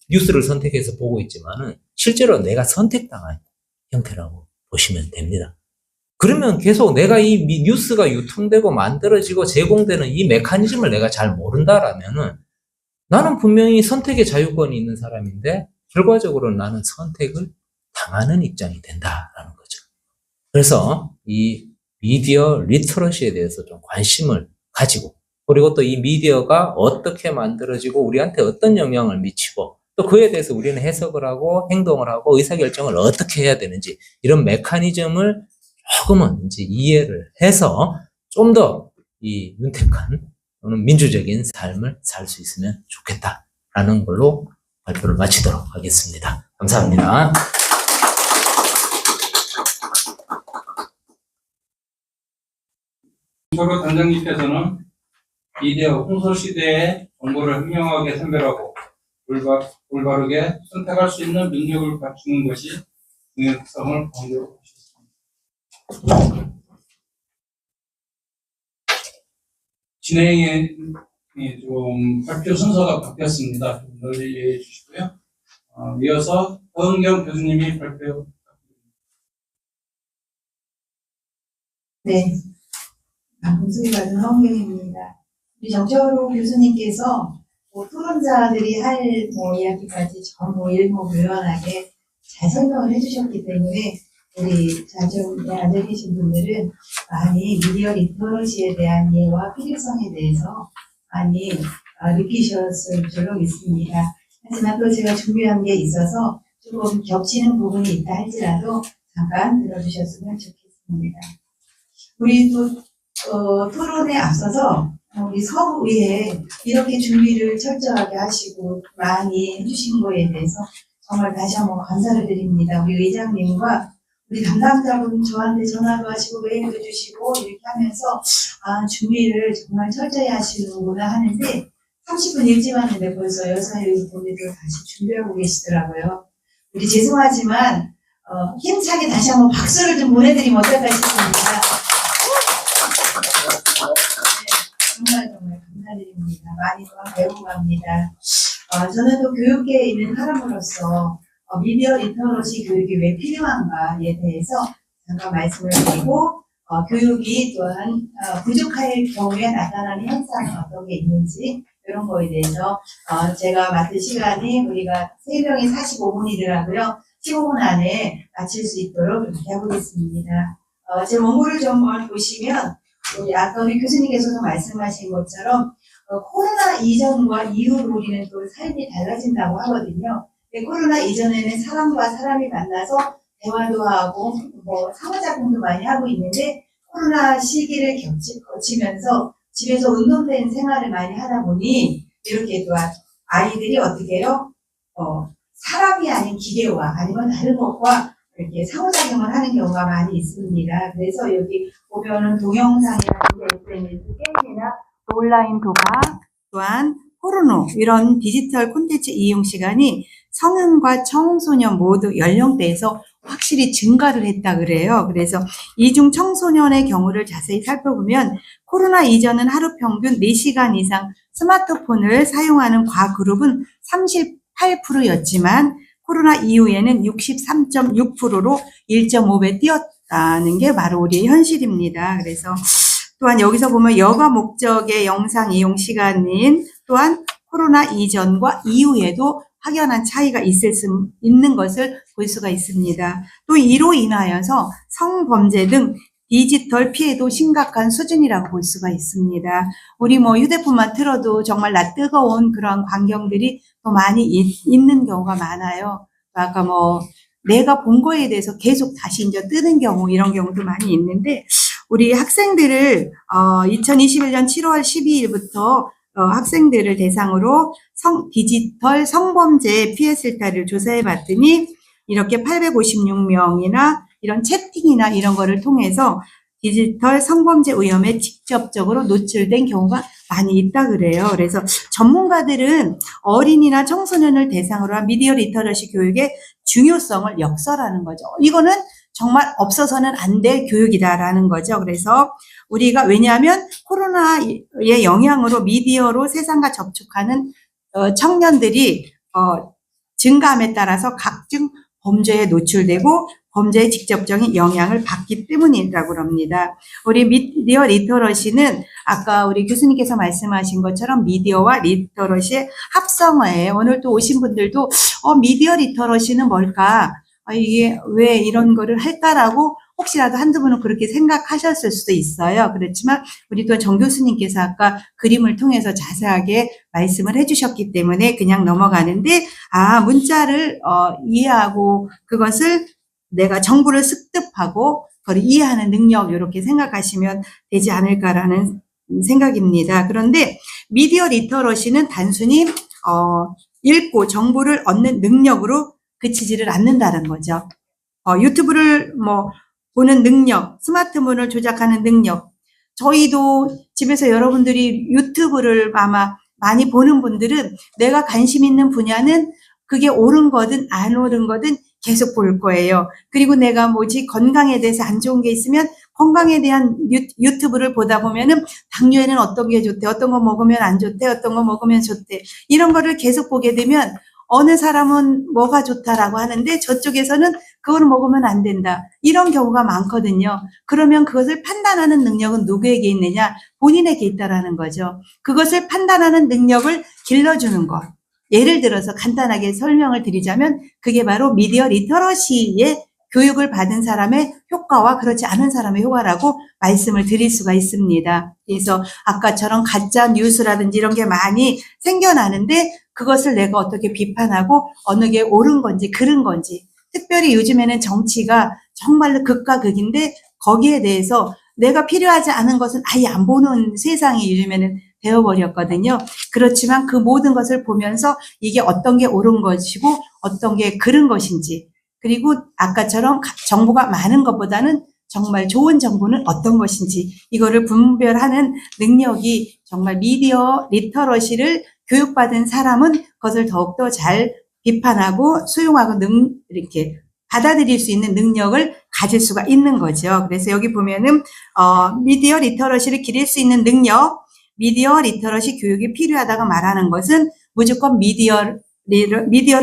뉴스를 선택해서 보고 있지만은 실제로 내가 선택당한 형태라고 보시면 됩니다. 그러면 계속 내가 이 뉴스가 유통되고 만들어지고 제공되는 이 메커니즘을 내가 잘 모른다라면은 나는 분명히 선택의 자유권이 있는 사람인데 결과적으로 나는 선택을 당하는 입장이 된다라는 거죠. 그래서 이 미디어 리터러시에 대해서 좀 관심을 가지고 그리고 또 이 미디어가 어떻게 만들어지고 우리한테 어떤 영향을 미치고 또 그에 대해서 우리는 해석을 하고 행동을 하고 의사결정을 어떻게 해야 되는지 이런 메커니즘을 조금은 이제 이해를 해서 좀 더 이 윤택한 또는 민주적인 삶을 살 수 있으면 좋겠다라는 걸로 발표를 마치도록 하겠습니다. 감사합니다. 서로 단장님께서는 미디어 홍보 시대에 정보를 현명하게 선별하고 올바르게 선택할 수 있는 능력을 갖추는 것이 중요성을 강조하셨습니다. 진행에 좀 발표 순서가 바뀌었습니다. 좀 널리 이해해 주시고요. 이어서 허은경 교수님이 발표. 네, 방송에 받은 허은경입니다. 우리 정철호 교수님께서 토론자들이 할 이야기까지 전부 일목요연하게 잘 설명을 해주셨기 때문에 우리 자정에 앉아 계신 분들은 많이 미디어 리터러시에 대한 이해와 필요성에 대해서 많이 느끼셨을 줄로 믿습니다. 하지만 또 제가 준비한 게 있어서 조금 겹치는 부분이 있다 할지라도 잠깐 들어주셨으면 좋겠습니다. 우리 또 토론에 앞서서 우리 서부의회 이렇게 준비를 철저하게 하시고 많이 해주신 거에 대해서 정말 다시 한번 감사를 드립니다. 우리 의장님과 우리 담당자분 저한테 전화도 하시고 메일도 주시고 이렇게 하면서 준비를 정말 철저히 하시는구나 하는데 30분 일찍 왔는데 벌써 여사회분들도 다시 준비하고 계시더라고요. 우리 죄송하지만 힘차게 다시 한번 박수를 좀 보내드리면 어떨까 싶습니다. 네, 정말 감사드립니다. 많이 또 배우고 갑니다. 저는 또 교육계에 있는 사람으로서 미디어 리터러시 교육이 왜 필요한가에 대해서 잠깐 말씀을 드리고 교육이 또한 부족할 경우에 나타나는 현상이 어떤 게 있는지 이런 거에 대해서 제가 맡은 시간이 우리가 3명이 45분이더라고요. 15분 안에 마칠 수 있도록 그렇게 해보겠습니다. 제 원고를 좀 보시면 아까 우리 교수님께서도 말씀하신 것처럼 코로나 이전과 이후로 우리는 또 삶이 달라진다고 하거든요. 코로나 이전에는 사람과 사람이 만나서 대화도 하고 상호작용도 많이 하고 있는데 코로나 시기를 거치면서 집에서 운동된 생활을 많이 하다 보니 이렇게 또 아이들이 어떻게 해요? 사람이 아닌 기계와 아니면 다른 것과 이렇게 상호작용을 하는 경우가 많이 있습니다. 그래서 여기 보면은 동영상이라든지 SNS, 게임이나 온라인 도박 또한 포르노 이런 디지털 콘텐츠 이용 시간이 성인과 청소년 모두 연령대에서 확실히 증가를 했다 그래요. 그래서 이중 청소년의 경우를 자세히 살펴보면 코로나 이전은 하루 평균 4시간 이상 스마트폰을 사용하는 과그룹은 38%였지만 코로나 이후에는 63.6%로 1.5배 뛰었다는 게 바로 우리의 현실입니다. 그래서 또한 여기서 보면 여가 목적의 영상 이용 시간인 또한 코로나 이전과 이후에도 확연한 차이가 있는 것을 볼 수가 있습니다. 또 이로 인하여서 성범죄 등 디지털 피해도 심각한 수준이라고 볼 수가 있습니다. 우리 휴대폰만 틀어도 정말 뜨거운 그런 광경들이 또 많이 있는 경우가 많아요. 아까 내가 본 거에 대해서 계속 다시 이제 뜨는 경우, 이런 경우도 많이 있는데, 우리 학생들을, 2021년 7월 12일부터 학생들을 대상으로 디지털 성범죄 피해 실태를 조사해 봤더니 이렇게 856명이나 이런 채팅이나 이런 거를 통해서 디지털 성범죄 위험에 직접적으로 노출된 경우가 많이 있다 그래요. 그래서 전문가들은 어린이나 청소년을 대상으로 한 미디어 리터러시 교육의 중요성을 역설하는 거죠. 이거는 정말 없어서는 안 될 교육이다라는 거죠. 그래서 우리가 왜냐하면 코로나의 영향으로 미디어로 세상과 접촉하는 청년들이 증가함에 따라서 각종 범죄에 노출되고 범죄에 직접적인 영향을 받기 때문이라고 합니다. 우리 미디어 리터러시는 아까 우리 교수님께서 말씀하신 것처럼 미디어와 리터러시의 합성어예요. 오늘 또 오신 분들도 미디어 리터러시는 뭘까? 이게 왜 이런 거를 할까라고 혹시라도 한두 분은 그렇게 생각하셨을 수도 있어요. 그렇지만 우리 또 정 교수님께서 아까 그림을 통해서 자세하게 말씀을 해주셨기 때문에 그냥 넘어가는데, 문자를 이해하고 그것을 내가 정보를 습득하고 그걸 이해하는 능력, 이렇게 생각하시면 되지 않을까라는 생각입니다. 그런데 미디어 리터러시는 단순히 읽고 정보를 얻는 능력으로 그치지를 않는다는 거죠. 유튜브를 보는 능력, 스마트폰을 조작하는 능력. 저희도 집에서 여러분들이 유튜브를 아마 많이 보는 분들은 내가 관심 있는 분야는 그게 옳은 거든 안 옳은 거든 계속 볼 거예요. 그리고 내가 건강에 대해서 안 좋은 게 있으면 건강에 대한 유튜브를 보다 보면은 당뇨에는 어떤 게 좋대, 어떤 거 먹으면 안 좋대, 어떤 거 먹으면 좋대. 이런 거를 계속 보게 되면 어느 사람은 뭐가 좋다라고 하는데 저쪽에서는 그거를 먹으면 안 된다. 이런 경우가 많거든요. 그러면 그것을 판단하는 능력은 누구에게 있느냐? 본인에게 있다라는 거죠. 그것을 판단하는 능력을 길러주는 것. 예를 들어서 간단하게 설명을 드리자면 그게 바로 미디어 리터러시의 교육을 받은 사람의 효과와 그렇지 않은 사람의 효과라고 말씀을 드릴 수가 있습니다. 그래서 아까처럼 가짜 뉴스라든지 이런 게 많이 생겨나는데 그것을 내가 어떻게 비판하고 어느 게 옳은 건지 그른 건지, 특별히 요즘에는 정치가 정말로 극과 극인데 거기에 대해서 내가 필요하지 않은 것은 아예 안 보는 세상이 요즘에는 되어버렸거든요. 그렇지만 그 모든 것을 보면서 이게 어떤 게 옳은 것이고 어떤 게 그른 것인지, 그리고 아까처럼 정보가 많은 것보다는 정말 좋은 정보는 어떤 것인지 이거를 분별하는 능력이 정말 미디어 리터러시를 교육받은 사람은 그것을 더욱더 잘 비판하고 수용하고 이렇게 받아들일 수 있는 능력을 가질 수가 있는 거죠. 그래서 여기 보면은 미디어 리터러시를 기를 수 있는 능력, 미디어 리터러시 교육이 필요하다고 말하는 것은 무조건 미디어를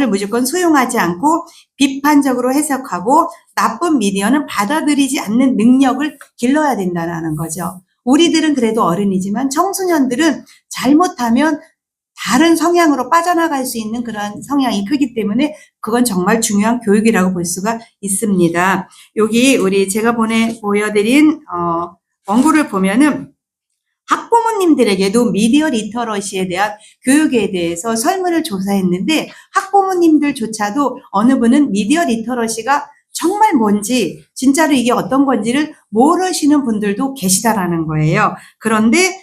무조건 수용하지 않고 비판적으로 해석하고 나쁜 미디어는 받아들이지 않는 능력을 길러야 된다는 거죠. 우리들은 그래도 어른이지만 청소년들은 잘못하면 다른 성향으로 빠져나갈 수 있는 그런 성향이 크기 때문에 그건 정말 중요한 교육이라고 볼 수가 있습니다. 여기 제가 보여드린 원고를 보면은 학부모님들에게도 미디어 리터러시에 대한 교육에 대해서 설문을 조사했는데 학부모님들조차도 어느 분은 미디어 리터러시가 정말 뭔지, 진짜로 이게 어떤 건지를 모르시는 분들도 계시다라는 거예요. 그런데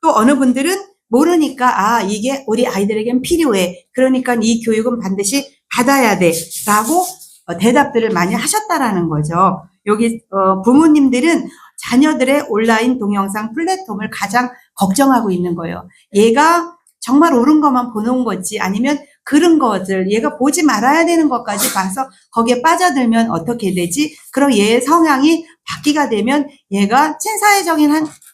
또 어느 분들은 모르니까 이게 우리 아이들에겐 필요해. 그러니까 이 교육은 반드시 받아야 돼. 라고 대답들을 많이 하셨다라는 거죠. 여기 부모님들은 자녀들의 온라인 동영상 플랫폼을 가장 걱정하고 있는 거예요. 얘가 정말 옳은 것만 보는 거지 아니면 그런 것을 얘가 보지 말아야 되는 것까지 봐서 거기에 빠져들면 어떻게 되지? 그럼 얘의 성향이 바뀌가 되면 얘가 친사회적인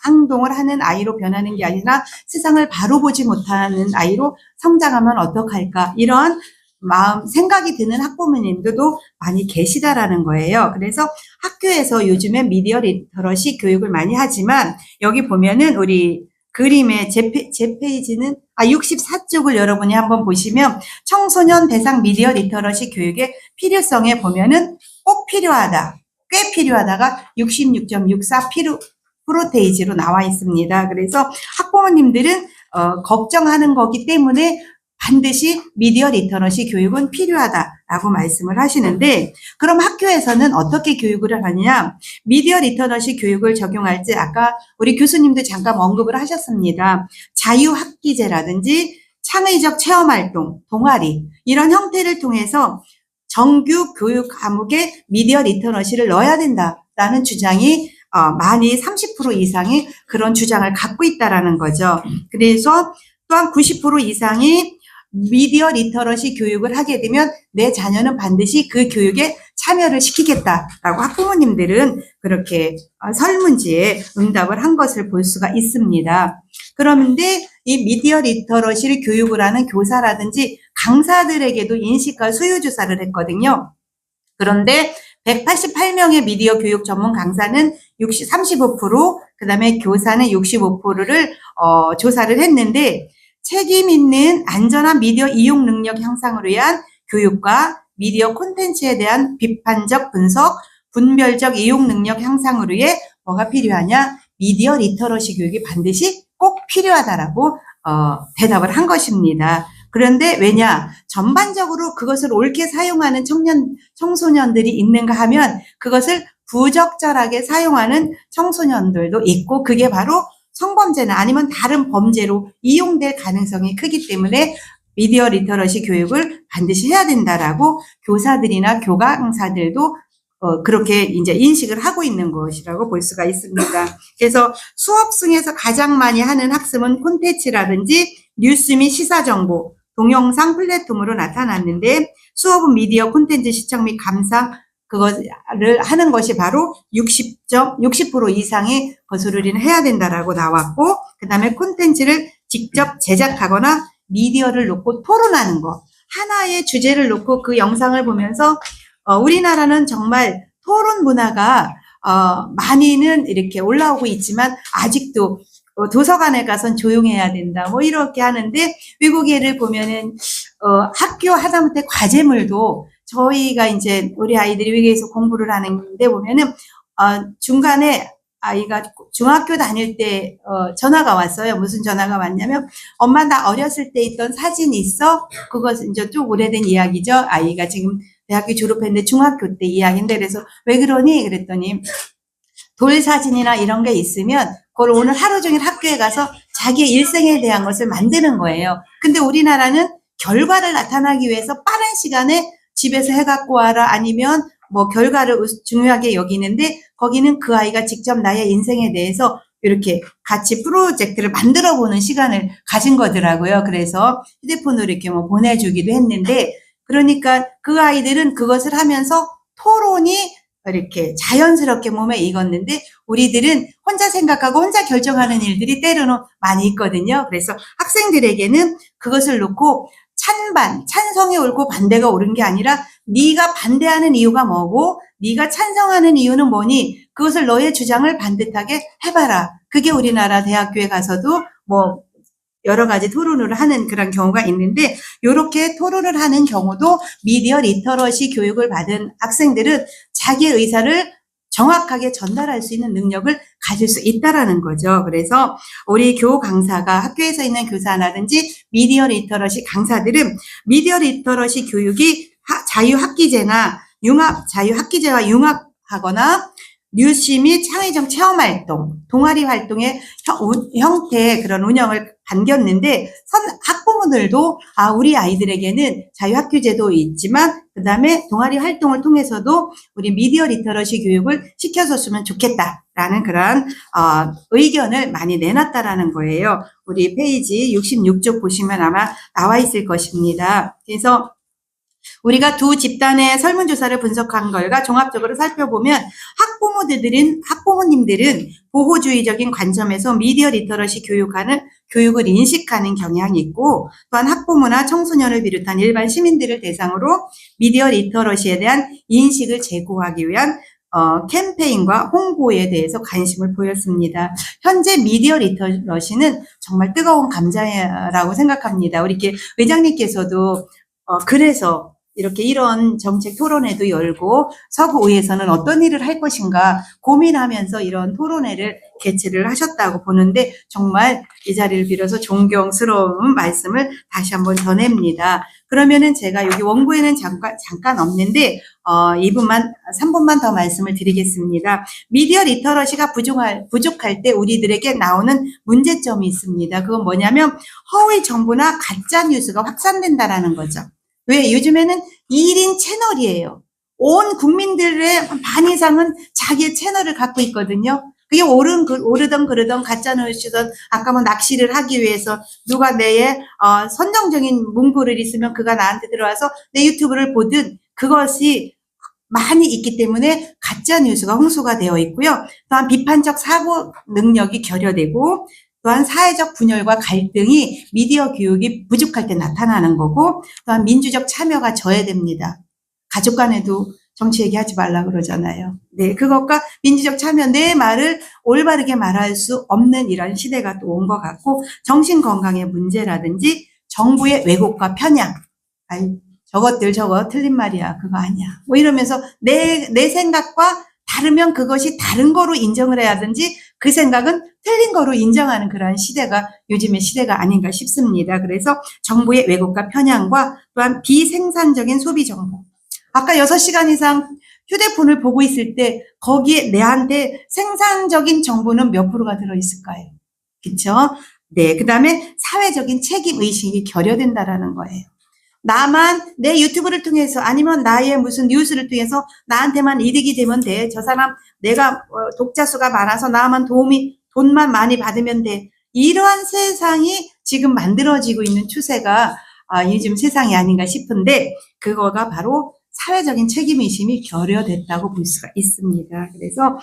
행동을 하는 아이로 변하는 게 아니라 세상을 바로 보지 못하는 아이로 성장하면 어떡할까? 이런 마음, 생각이 드는 학부모님들도 많이 계시다라는 거예요. 그래서 학교에서 요즘에 미디어 리터러시 교육을 많이 하지만 여기 보면은 우리 그림의 제 페이지는 64쪽을 여러분이 한번 보시면 청소년 대상 미디어 리터러시 교육의 필요성에 보면은 꼭 필요하다, 꽤 필요하다가 66.64%로 나와 있습니다. 그래서 학부모님들은 걱정하는 거기 때문에 반드시 미디어 리터러시 교육은 필요하다라고 말씀을 하시는데 그럼 학교에서는 어떻게 교육을 하느냐? 미디어 리터러시 교육을 적용할 때 아까 우리 교수님도 잠깐 언급을 하셨습니다. 자유학기제라든지 창의적 체험활동, 동아리 이런 형태를 통해서 정규 교육 과목에 미디어 리터러시를 넣어야 된다라는 주장이 많이 30% 이상이 그런 주장을 갖고 있다라는 거죠. 그래서 또한 90% 이상이 미디어 리터러시 교육을 하게 되면 내 자녀는 반드시 그 교육에 참여를 시키겠다라고 학부모님들은 그렇게 설문지에 응답을 한 것을 볼 수가 있습니다. 그런데 이 미디어 리터러시를 교육을 하는 교사라든지 강사들에게도 인식과 수요 조사를 했거든요. 그런데 188명의 미디어 교육 전문 강사는 35%, 그다음에 교사는 65%를 조사를 했는데 책임 있는 안전한 미디어 이용 능력 향상을 위한 교육과 미디어 콘텐츠에 대한 비판적 분석, 분별적 이용 능력 향상을 위해 뭐가 필요하냐? 미디어 리터러시 교육이 반드시 꼭 필요하다라고 대답을 한 것입니다. 그런데 왜냐? 전반적으로 그것을 옳게 사용하는 청소년들이 있는가 하면 그것을 부적절하게 사용하는 청소년들도 있고 그게 바로 성범죄나 아니면 다른 범죄로 이용될 가능성이 크기 때문에 미디어 리터러시 교육을 반드시 해야 된다라고 교사들이나 교강사들도 그렇게 이제 인식을 하고 있는 것이라고 볼 수가 있습니다. 그래서 수업 중에서 가장 많이 하는 학습은 콘텐츠라든지 뉴스 및 시사 정보, 동영상 플랫폼으로 나타났는데 수업은 미디어 콘텐츠 시청 및 감상 그것을 하는 것이 바로 60% 이상의 것을 우리는 해야 된다라고 나왔고, 그 다음에 콘텐츠를 직접 제작하거나 미디어를 놓고 토론하는 것. 하나의 주제를 놓고 그 영상을 보면서, 우리나라는 정말 토론 문화가, 많이는 이렇게 올라오고 있지만, 아직도 도서관에 가선 조용해야 된다. 뭐 이렇게 하는데, 외국 예를 보면은, 학교 하다못해 과제물도 저희가 이제 우리 아이들이 외국에서 공부를 하는데 보면은 중간에 아이가 중학교 다닐 때 전화가 왔어요. 무슨 전화가 왔냐면 엄마 나 어렸을 때 있던 사진 있어? 그것은 이제 좀 오래된 이야기죠. 아이가 지금 대학교 졸업했는데 중학교 때 이야기인데 그래서 왜 그러니? 그랬더니 돌 사진이나 이런 게 있으면 그걸 오늘 하루 종일 학교에 가서 자기의 일생에 대한 것을 만드는 거예요. 근데 우리나라는 결과를 나타나기 위해서 빠른 시간에 집에서 해갖고 와라 아니면 뭐 결과를 중요하게 여기는데 거기는 그 아이가 직접 나의 인생에 대해서 이렇게 같이 프로젝트를 만들어 보는 시간을 가진 거더라고요. 그래서 휴대폰으로 이렇게 뭐 보내주기도 했는데 그러니까 그 아이들은 그것을 하면서 토론이 이렇게 자연스럽게 몸에 익었는데 우리들은 혼자 생각하고 혼자 결정하는 일들이 때로는 많이 있거든요. 그래서 학생들에게는 그것을 놓고 찬반, 찬성이 옳고 반대가 옳은 게 아니라 네가 반대하는 이유가 뭐고 네가 찬성하는 이유는 뭐니? 그것을 너의 주장을 반듯하게 해봐라. 그게 우리나라 대학교에 가서도 뭐 여러 가지 토론을 하는 그런 경우가 있는데 이렇게 토론을 하는 경우도 미디어 리터러시 교육을 받은 학생들은 자기의 의사를 정확하게 전달할 수 있는 능력을 가질 수 있다라는 거죠. 그래서 우리 교 강사가 학교에서 있는 교사라든지 미디어 리터러시 강사들은 미디어 리터러시 교육이 자유학기제와 융합하거나 뉴시 및 창의적 체험활동, 동아리 활동의 형태의 그런 운영을 반겼는데 학부모들도 우리 아이들에게는 자유학교제도 있지만 그 다음에 동아리 활동을 통해서도 우리 미디어 리터러시 교육을 시켜줬으면 좋겠다라는 그런 의견을 많이 내놨다라는 거예요. 우리 페이지 66쪽 보시면 아마 나와 있을 것입니다. 그래서 우리가 두 집단의 설문조사를 분석한 결과 종합적으로 살펴보면 학부모님들은 보호주의적인 관점에서 미디어 리터러시 교육을 인식하는 경향이 있고 또한 학부모나 청소년을 비롯한 일반 시민들을 대상으로 미디어 리터러시에 대한 인식을 제고하기 위한 캠페인과 홍보에 대해서 관심을 보였습니다. 현재 미디어 리터러시는 정말 뜨거운 감자라고 생각합니다. 우리 이렇게 의장님께서도 그래서 이렇게 이런 정책 토론회도 열고 서구의회에서는 어떤 일을 할 것인가 고민하면서 이런 토론회를 개최를 하셨다고 보는데 정말 이 자리를 빌어서 존경스러운 말씀을 다시 한번 전합니다. 그러면은 제가 여기 원고에는 잠깐 없는데 3분만 더 말씀을 드리겠습니다. 미디어 리터러시가 부족할 때 우리들에게 나오는 문제점이 있습니다. 그건 뭐냐면 허위 정보나 가짜 뉴스가 확산된다라는 거죠. 왜? 요즘에는 1인 채널이에요. 온 국민들의 반 이상은 자기의 채널을 갖고 있거든요. 그게 오르던 그러던 가짜 뉴스든 아까 뭐 낚시를 하기 위해서 누가 내에 선정적인 문구를 있으면 그가 나한테 들어와서 내 유튜브를 보든 그것이 많이 있기 때문에 가짜 뉴스가 홍수가 되어 있고요. 또한 비판적 사고 능력이 결여되고 또한 사회적 분열과 갈등이 미디어 교육이 부족할 때 나타나는 거고 또한 민주적 참여가 저해됩니다. 가족 간에도 정치 얘기하지 말라 그러잖아요. 네, 그것과 민주적 참여, 내 말을 올바르게 말할 수 없는 이런 시대가 또 온 것 같고 정신건강의 문제라든지 정부의 왜곡과 편향. 저거 틀린 말이야. 그거 아니야. 뭐 이러면서 내 생각과 다르면 그것이 다른 거로 인정을 해야 하든지 그 생각은 틀린 거로 인정하는 그러한 시대가 요즘의 시대가 아닌가 싶습니다. 그래서 정부의 왜곡과 편향과 또한 비생산적인 소비 정보. 아까 6시간 이상 휴대폰을 보고 있을 때 거기에 내한테 생산적인 정보는 몇 프로가 들어있을까요? 그렇죠? 네, 그다음에 사회적인 책임 의식이 결여된다라는 거예요. 나만 내 유튜브를 통해서 아니면 나의 무슨 뉴스를 통해서 나한테만 이득이 되면 돼. 저 사람 내가 독자 수가 많아서 나만 돈만 많이 받으면 돼. 이러한 세상이 지금 만들어지고 있는 추세가 요즘 세상이 아닌가 싶은데 그거가 바로 사회적인 책임의식이 결여됐다고 볼 수가 있습니다. 그래서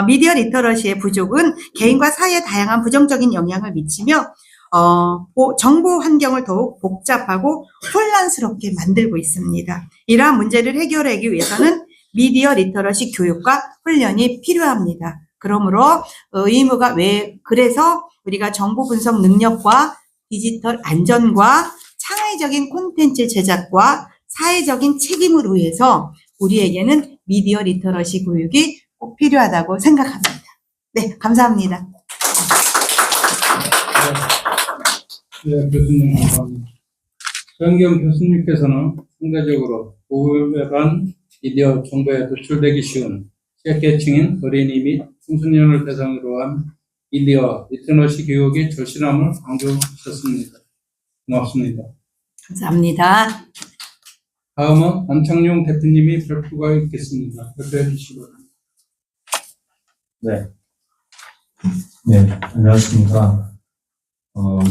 미디어 리터러시의 부족은 개인과 사회에 다양한 부정적인 영향을 미치며 정보 환경을 더욱 복잡하고 혼란스럽게 만들고 있습니다. 이러한 문제를 해결하기 위해서는 미디어 리터러시 교육과 훈련이 필요합니다. 그러므로 그래서 우리가 정보 분석 능력과 디지털 안전과 창의적인 콘텐츠 제작과 사회적인 책임을 위해서 우리에게는 미디어 리터러시 교육이 꼭 필요하다고 생각합니다. 네, 감사합니다. 네, 교수님 감사합니다. 정경 교수님께서는 상대적으로 보호위반 미디어 정보에 노출되기 쉬운 취약계층인 어린이 및 청소년을 대상으로 한 미디어 리터러시 교육의 절실함을 강조하셨습니다. 고맙습니다. 감사합니다. 다음은 안창용 대표님이 발표가 있겠습니다. 발표해 주시기 바랍니다. 네, 안녕하십니까.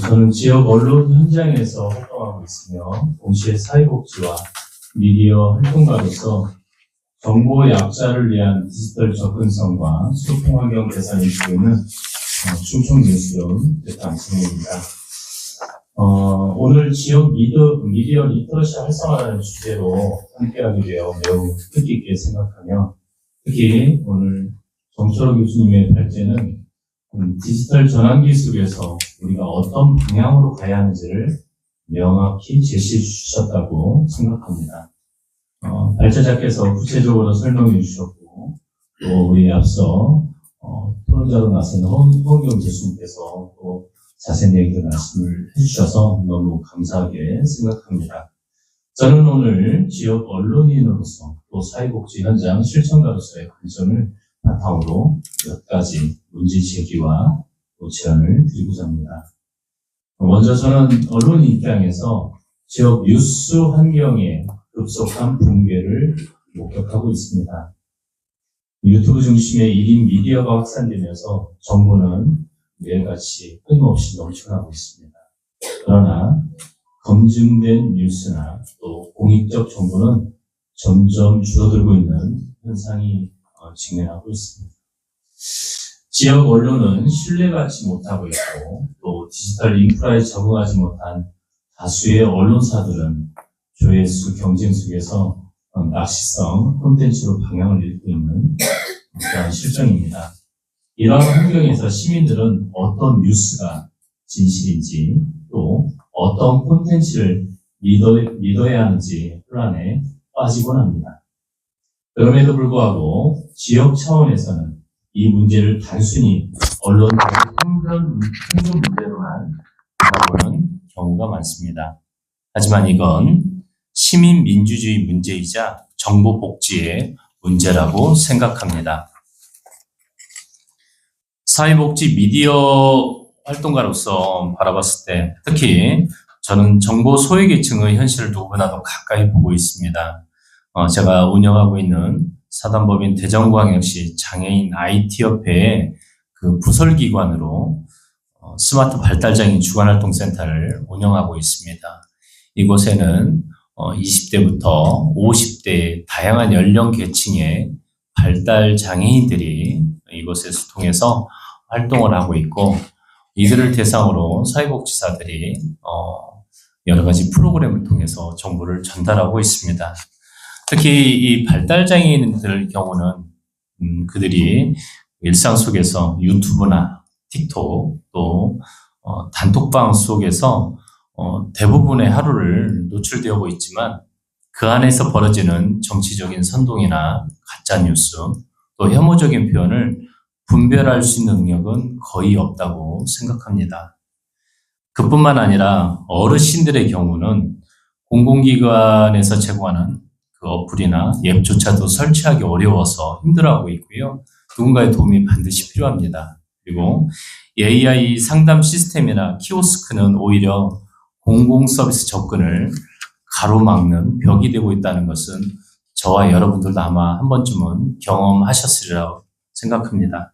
저는 지역 언론 현장에서 활동하고 있으며 동시에 사회복지와 미디어 활동가로서 정보 약자를 위한 디지털 접근성과 소통 환경 개선을 이루고 있는 충청 뉴스룸 대표입니다. 오늘 지역 미디어 리터러시 활성화라는 주제로 함께하게 되어 매우 뜻깊게 생각하며 특히 오늘 정철호 교수님의 발제는 디지털 전환기 속에서 우리가 어떤 방향으로 가야 하는지를 명확히 제시해 주셨다고 생각합니다. 발제자께서 구체적으로 설명해 주셨고 또 우리 앞서 토론자로 나선 허은경 교수님께서 또 자세한 얘기를 말씀을 해주셔서 너무 감사하게 생각합니다. 저는 오늘 지역 언론인으로서 또 사회복지 현장 실천가로서의 관점을 바탕으로 몇 가지 문제 제기와 또 제안을 드리고자 합니다. 먼저 저는 언론 입장에서 지역 뉴스 환경의 급속한 붕괴를 목격하고 있습니다. 유튜브 중심의 1인 미디어가 확산되면서 정보는 매일같이 끊임없이 넘쳐나고 있습니다. 그러나 검증된 뉴스나 또 공익적 정보는 점점 줄어들고 있는 현상이 직면하고 있습니다. 지역 언론은 신뢰받지 못하고 있고 또 디지털 인프라에 적응하지 못한 다수의 언론사들은 조회수 경쟁 속에서 낚시성 콘텐츠로 방향을 잃고 있는 그런 실정입니다. 이러한 환경에서 시민들은 어떤 뉴스가 진실인지 또 어떤 콘텐츠를 믿어야 하는지 혼란에 빠지곤 합니다. 그럼에도 불구하고 지역 차원에서는 이 문제를 단순히 언론의 생존 문제로만 바라보는 경우가 많습니다. 하지만 이건 시민 민주주의 문제이자 정보 복지의 문제라고 생각합니다. 사회복지 미디어 활동가로서 바라봤을 때 특히 저는 정보 소외계층의 현실을 누구보다도 가까이 보고 있습니다. 제가 운영하고 있는 사단법인 대전광역시 장애인 IT협회의 그 부설기관으로 스마트 발달장애인 주간활동센터를 운영하고 있습니다. 이곳에는 20대부터 50대 다양한 연령 계층의 발달장애인들이 이곳에서 통해서 활동을 하고 있고 이들을 대상으로 사회복지사들이 여러 가지 프로그램을 통해서 정보를 전달하고 있습니다. 특히 이 발달장애인들 경우는 그들이 일상 속에서 유튜브나 틱톡 또 단톡방 속에서 대부분의 하루를 노출되고 있지만 그 안에서 벌어지는 정치적인 선동이나 가짜뉴스 또 혐오적인 표현을 분별할 수 있는 능력은 거의 없다고 생각합니다. 그뿐만 아니라 어르신들의 경우는 공공기관에서 제공하는 그 어플이나 앱조차도 설치하기 어려워서 힘들어하고 있고요. 누군가의 도움이 반드시 필요합니다. 그리고 AI 상담 시스템이나 키오스크는 오히려 공공 서비스 접근을 가로막는 벽이 되고 있다는 것은 저와 여러분들도 아마 한 번쯤은 경험하셨으리라고 생각합니다.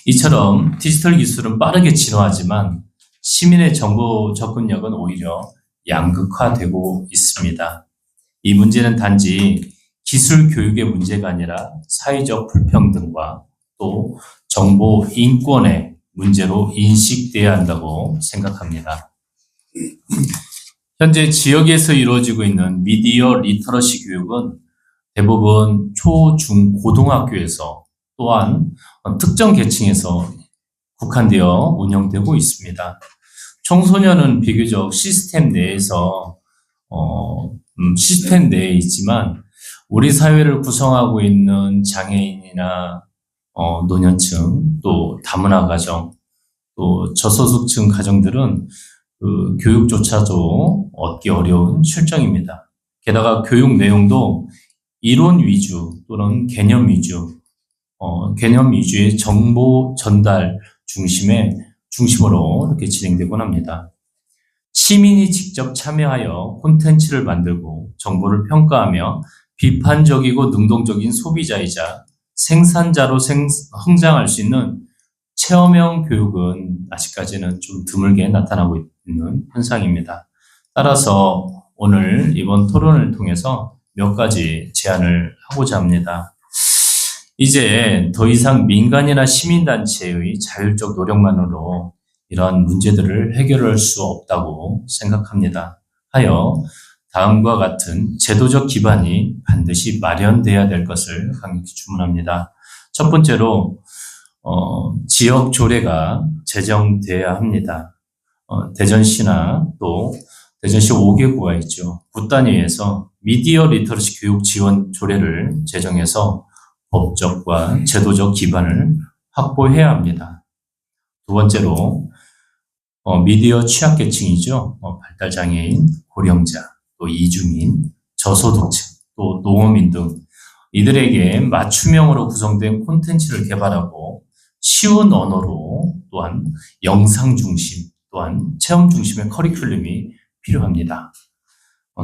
이처럼 디지털 기술은 빠르게 진화하지만 시민의 정보 접근력은 오히려 양극화되고 있습니다. 이 문제는 단지 기술 교육의 문제가 아니라 사회적 불평등과 또 정보 인권의 문제로 인식돼야 한다고 생각합니다. 현재 지역에서 이루어지고 있는 미디어 리터러시 교육은 대부분 초, 중, 고등학교에서 또한 특정 계층에서 국한되어 운영되고 있습니다. 청소년은 비교적 시스템 내에 있지만 우리 사회를 구성하고 있는 장애인이나 노년층 또 다문화 가정 또 저소득층 가정들은 그 교육조차도 얻기 어려운 실정입니다. 게다가 교육 내용도 이론 위주 또는 개념 위주의 정보 전달 중심으로 이렇게 진행되곤 합니다. 시민이 직접 참여하여 콘텐츠를 만들고 정보를 평가하며 비판적이고 능동적인 소비자이자 생산자로 성장할 수 있는 체험형 교육은 아직까지는 좀 드물게 나타나고 있는 현상입니다. 따라서 오늘 이번 토론을 통해서 몇 가지 제안을 하고자 합니다. 이제 더 이상 민간이나 시민단체의 자율적 노력만으로 이러한 문제들을 해결할 수 없다고 생각합니다. 하여 다음과 같은 제도적 기반이 반드시 마련돼야 될 것을 강력히 주문합니다. 첫 번째로 지역 조례가 제정돼야 합니다. 대전시나 또 대전시 5개구가 있죠. 구 단위에서 미디어 리터러시 교육 지원 조례를 제정해서 법적과 제도적 기반을 확보해야 합니다. 두 번째로 미디어 취약계층이죠. 발달장애인, 고령자, 또 이주민, 저소득층, 또 농어민 등 이들에게 맞춤형으로 구성된 콘텐츠를 개발하고 쉬운 언어로 또한 영상 중심 또한 체험 중심의 커리큘럼이 필요합니다.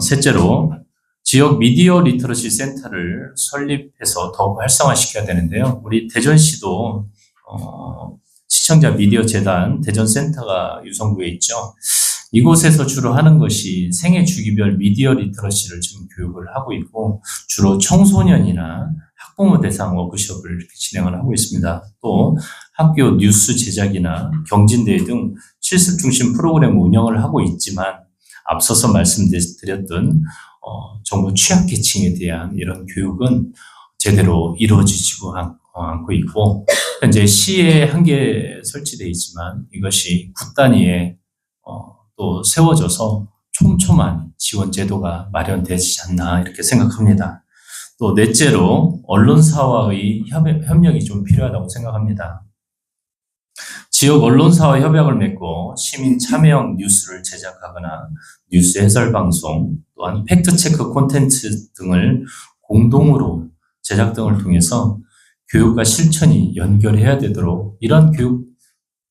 셋째로 지역 미디어 리터러시 센터를 설립해서 더욱 활성화시켜야 되는데요. 우리 대전시도 시청자 미디어 재단 대전센터가 유성구에 있죠. 이곳에서 주로 하는 것이 생애 주기별 미디어 리터러시를 지금 교육을 하고 있고 주로 청소년이나 학부모 대상 워크숍을 이렇게 진행을 하고 있습니다. 또 학교 뉴스 제작이나 경진대회 등 실습 중심 프로그램 운영을 하고 있지만 앞서서 말씀드렸던 정부 취약계층에 대한 이런 교육은 제대로 이루어지지도 않고 있고 현재 시에 한개 설치되어 있지만 이것이 구 단위에 또 세워져서 촘촘한 지원 제도가 마련되지 않나 이렇게 생각합니다. 또 넷째로 언론사와의 협력이 좀 필요하다고 생각합니다. 지역 언론사와 협약을 맺고 시민 참여형 뉴스를 제작하거나 뉴스 해설 방송 또한 팩트체크 콘텐츠 등을 공동으로 제작 등을 통해서 교육과 실천이 연결해야 되도록 이런 교육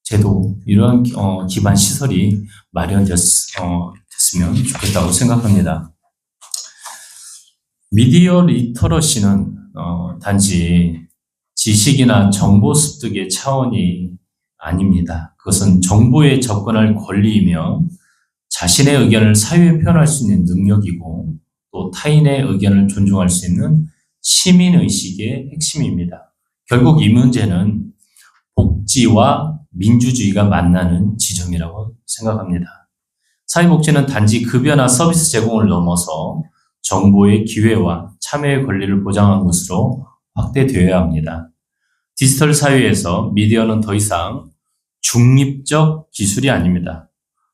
제도, 이런 기반 시설이 마련됐으면 좋겠다고 생각합니다. 미디어 리터러시는 단지 지식이나 정보 습득의 차원이 아닙니다. 그것은 정보에 접근할 권리이며 자신의 의견을 사회에 표현할 수 있는 능력이고 또 타인의 의견을 존중할 수 있는 시민의식의 핵심입니다. 결국 이 문제는 복지와 민주주의가 만나는 지점이라고 생각합니다. 사회복지는 단지 급여나 서비스 제공을 넘어서 정보의 기회와 참여의 권리를 보장하는 것으로 확대되어야 합니다. 디지털 사회에서 미디어는 더 이상 중립적 기술이 아닙니다.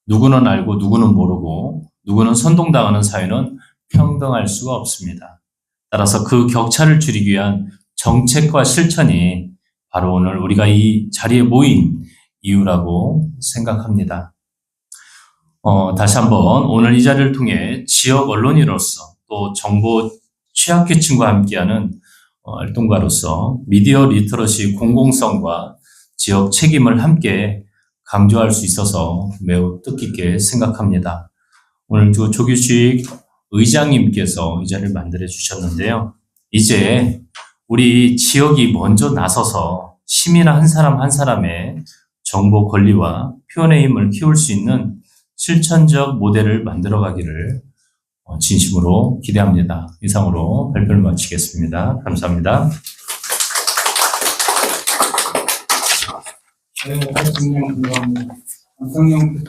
누구는 알고 누구는 모르고 누구는 선동당하는 사회는 평등할 수가 없습니다. 따라서 그 격차를 줄이기 위한 정책과 실천이 바로 오늘 우리가 이 자리에 모인 이유라고 생각합니다. 다시 한번 오늘 이 자리를 통해 지역 언론인으로서 또 정보 취약계층과 함께하는 활동가로서 미디어 리터러시 공공성과 지역 책임을 함께 강조할 수 있어서 매우 뜻깊게 생각합니다. 오늘 조규식 의장님께서 이 자리를 만들어 주셨는데요. 이제 우리 지역이 먼저 나서서 시민 한 사람 한 사람의 정보 권리와 표현의 힘을 키울 수 있는 실천적 모델을 만들어가기를 진심으로 기대합니다. 이상으로 발표를 마치겠습니다. 감사합니다. 네, 감사합니다. 안성용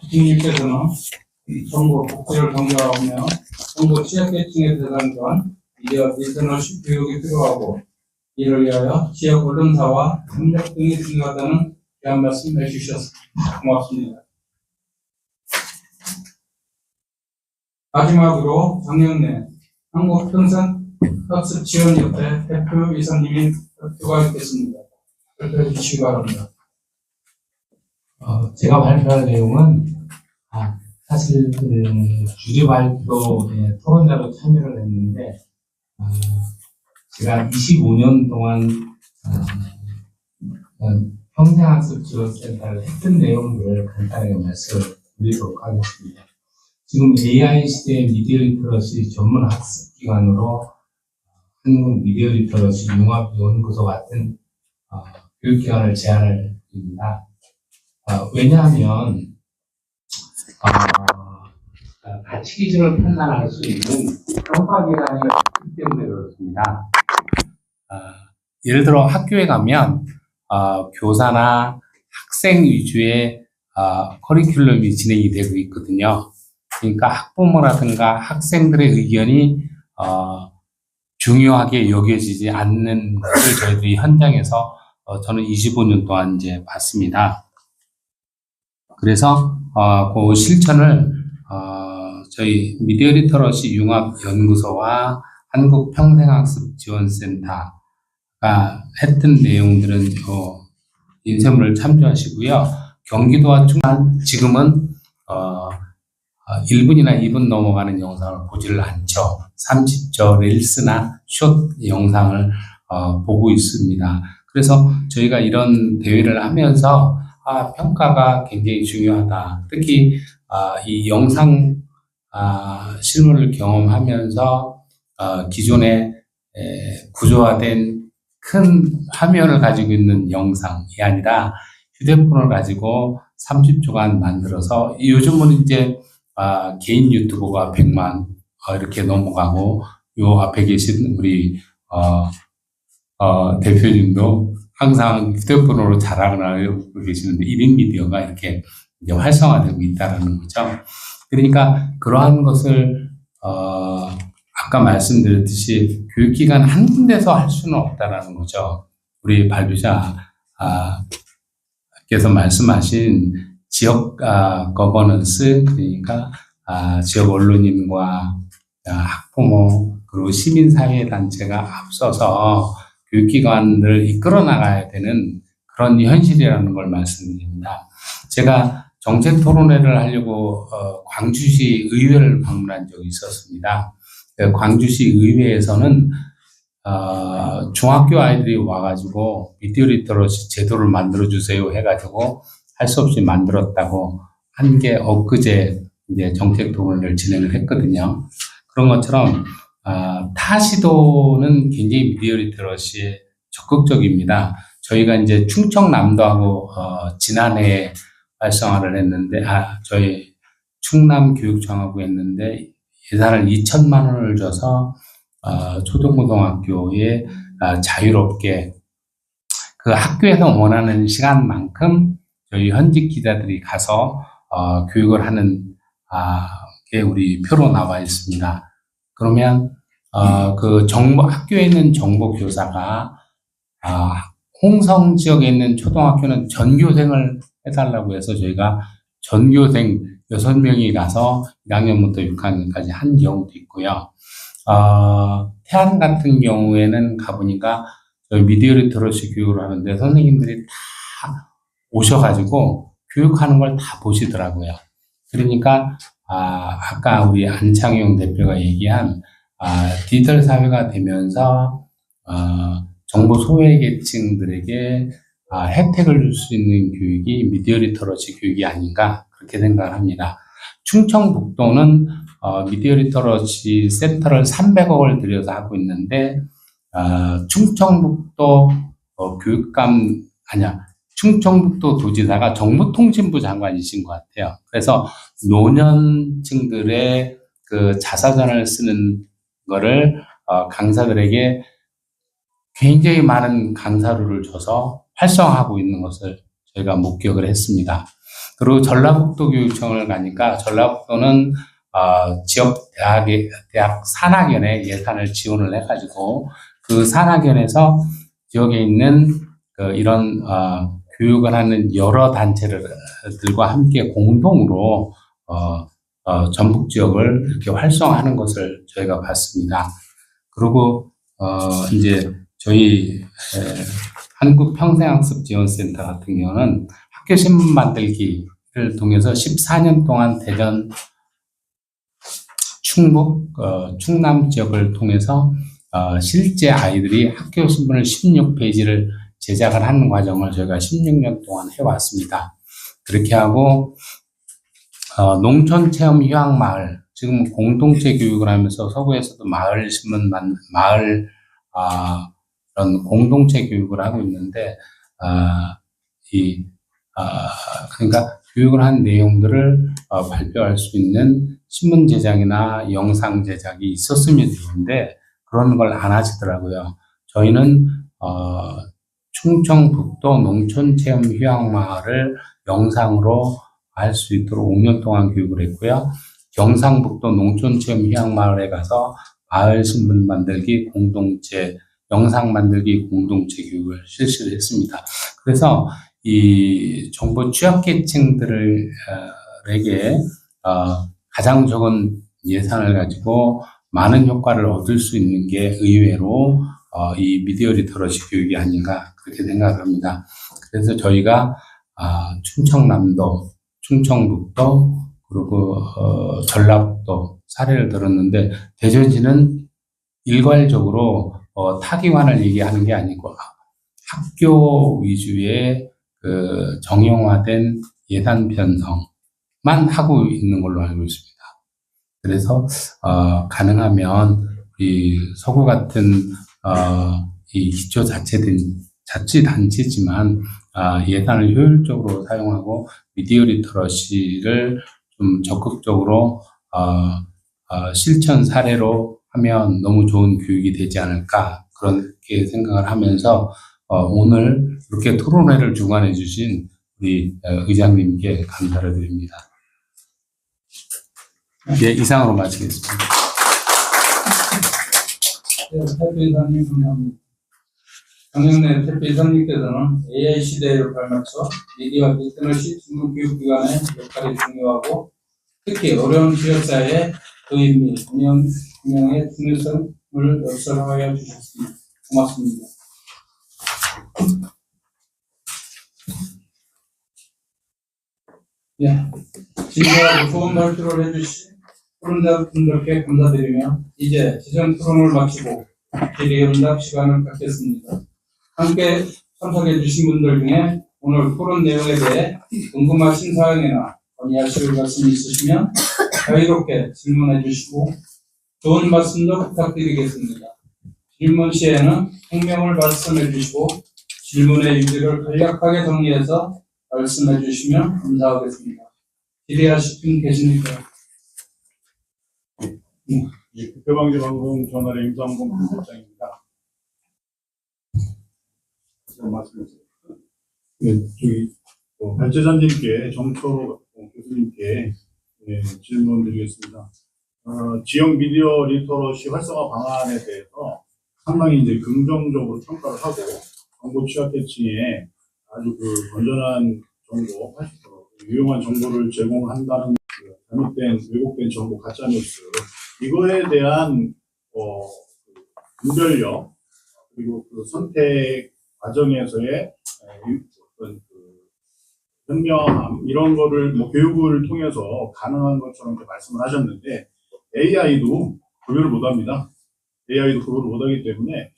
대통령께서는 정보 복지를 강조하며 정보 취약계층에 대상한 미디어 리터러시 교육이 필요하고 이를 위하여 지역 언론사와 협력 등이 중요하다는 귀한 말씀 해주셨습니다. 고맙습니다. 마지막으로 작년에 한국평생학습지원협회 대표 이사님이 발표가 있겠습니다. 발표해 주시기 바랍니다. 제가 발표할 내용은 사실 주제 발표에 토론자로 참여를 했는데 제가 25년 동안 평생학습지원센터를 했던 내용들을 간단하게 말씀드리도록 하겠습니다. 지금 AI 시대의 미디어 리터러시 전문 학습기관으로 한국 미디어 리터러시 융합연구소 같은 교육기관을 제안을 드립니다. 왜냐하면 가치 기준을 판단할 수 있는 평가기관이 없기 때문에 그렇습니다. 예를 들어 학교에 가면 교사나 학생 위주의 커리큘럼이 진행이 되고 있거든요. 그러니까 학부모라든가 학생들의 의견이 중요하게 여겨지지 않는 것을 저희들이 현장에서 저는 25년 동안 이제 봤습니다. 그래서 그 실천을 저희 미디어 리터러시 융합연구소와 한국평생학습지원센터가 했던 내용들은 인쇄물을 참조하시고요. 경기도와 충남 지금은 1분이나 2분 넘어가는 영상을 보지를 않죠. 30초 릴스나 숏 영상을 보고 있습니다. 그래서 저희가 이런 대회를 하면서 평가가 굉장히 중요하다. 특히 이 영상 실물을 경험하면서 기존에 구조화된 큰 화면을 가지고 있는 영상이 아니라 휴대폰을 가지고 30초간 만들어서 요즘은 이제 개인 유튜버가 100만 이렇게 넘어가고 요 앞에 계신 우리 대표님도 항상 휴대폰으로 자랑을 하고 계시는데 1인 미디어가 이렇게 이제 활성화되고 있다는 거죠. 그러니까 그러한 것을 아까 말씀드렸듯이 교육기관 한 군데서 할 수는 없다라는 거죠. 우리 발표자께서 말씀하신 지역 거버넌스, 그러니까 지역 언론인과 학부모 그리고 시민사회단체가 앞서서 교육기관을 이끌어 나가야 되는 그런 현실이라는 걸 말씀드립니다. 제가 정책 토론회를 하려고 광주시 의회를 방문한 적이 있었습니다. 광주시 의회에서는 중학교 아이들이 와가지고 미디어 리터러시 제도를 만들어주세요 해가지고 할 수 없이 만들었다고 한 게 엊그제 이제 정책 토론회를 진행을 했거든요. 그런 것처럼 타 시도는 굉장히 미디어 리터러시에 적극적입니다. 저희가 이제 충청남도하고 지난해에 활성화를 했는데 저희 충남교육청하고 했는데 예산을 2천만 원을 줘서 초중고등학교에 자유롭게 그 학교에서 원하는 시간만큼 저희 현직 기자들이 가서 교육을 하는 게 우리 표로 나와 있습니다. 그러면 그 학교에 있는 정보교사가 홍성 지역에 있는 초등학교는 전교생을 해달라고 해서 저희가 전교생 6명이 가서 1학년부터 6학년까지 한 경우도 있고요. 태안 같은 경우에는 가보니까 저희 미디어 리터러시 교육을 하는데 선생님들이 다 오셔가지고 교육하는 걸 다 보시더라고요. 그러니까 아까 우리 안창용 대표가 얘기한 디지털 사회가 되면서 정보 소외계층들에게 혜택을 줄 수 있는 교육이 미디어 리터러시 교육이 아닌가 그렇게 생각을 합니다. 충청북도는 미디어 리터러시 센터를 300억을 들여서 하고 있는데 충청북도 충청북도 도지사가 정보통신부 장관이신 것 같아요. 그래서 노년층들의 그 자사전을 쓰는 거를 강사들에게 굉장히 많은 강사료를 줘서 활성화하고 있는 것을 저희가 목격을 했습니다. 그리고 전라북도 교육청을 가니까 전라북도는 지역 대학 산학연에 예산을 지원을 해가지고 그 산학연에서 지역에 있는 이런 교육을 하는 여러 단체들과 함께 공동으로 전북 지역을 이렇게 활성화하는 것을 저희가 봤습니다. 그리고 이제 저희 한국평생학습지원센터 같은 경우는 학교 신문 만들기를 통해서 14년 동안 대전, 충북, 충남 지역을 통해서 실제 아이들이 학교 신문을 16페이지를 제작을 하는 과정을 저희가 16년 동안 해왔습니다. 그렇게 하고 농촌체험 휴학마을, 지금 공동체 교육을 하면서 서구에서도 마을 신문, 그런 공동체 교육을 하고 있는데, 그러니까 교육을 한 내용들을 발표할 수 있는 신문 제작이나 영상 제작이 있었으면 좋은데, 그런 걸 안 하시더라고요. 저희는, 충청북도 농촌체험 휴학마을을 영상으로 할 수 있도록 5년 동안 교육을 했고요. 경상북도 농촌체험 휴학마을에 가서 마을 신문 만들기 공동체, 영상 만들기 공동체 교육을 실시를 했습니다. 그래서 이 정보 취약계층들에게 가장 적은 예산을 가지고 많은 효과를 얻을 수 있는 게 의외로 이 미디어 리터러시 교육이 아닌가 그렇게 생각을 합니다. 그래서 저희가 충청남도, 충청북도, 그리고 전라북도 사례를 들었는데 대전시는 일괄적으로 타기관을 얘기하는 게 아니고 학교 위주의 그 정형화된 예산 편성만 하고 있는 걸로 알고 있습니다. 그래서 가능하면 이 서구 같은 이 기초 자치단체지만 예산을 효율적으로 사용하고 미디어 리터러시를 좀 적극적으로 실천 사례로 하면 너무 좋은 교육이 되지 않을까 그렇게 생각을 하면서 오늘 이렇게 토론회를 주관해 주신 우리 의장님께 감사를 드립니다. 예, 이상으로 마치겠습니다. 대표 이사님 감사합니다. 정영래 대표 이사님께서는 AI 시대를 발맞춰 미디어 리터러시 전문교육기관의 역할이 중요하고 특히 어려운 지역사회의 도입 및 운영의 중요성을 역설하여 주셨습니다. 고맙습니다. 예, 진지하고 좋은 발표를 해주신 토론자분들께 감사드리며 이제 지정 토론을 마치고 질의응답 시간을 갖겠습니다. 함께 참석해 주신 분들 중에 오늘 토론 내용에 대해 궁금하신 사항이나 건의하실 말씀 있으시면 자유롭게 질문해 주시고 좋은 말씀도 부탁드리겠습니다. 질문 시에는 성명을 말씀해 주시고 질문의 유지를 간략하게 정리해서 말씀해 주시면 감사하겠습니다. 질의하실 분 계십니까? 국회방지방송 전화의 임상봉 부장입니다. 말씀해주세요. 발제자님께 정초 교수님께 질문 드리겠습니다. 지역 미디어 리터러시 활성화 방안에 대해서 상당히 이제 긍정적으로 평가를 하고 정보 취약계층에 아주 그 건전한 정보, 유용한 정보를 제공한다는 잘못된 왜곡된 정보, 가짜뉴스 이거에 대한 분별력 그리고 그 선택 과정에서의 어떤 그 현명함 이런 거를 뭐 교육을 통해서 가능한 것처럼 이렇게 말씀을 하셨는데 AI도 구별을 못합니다. AI도 구별을 못하기 때문에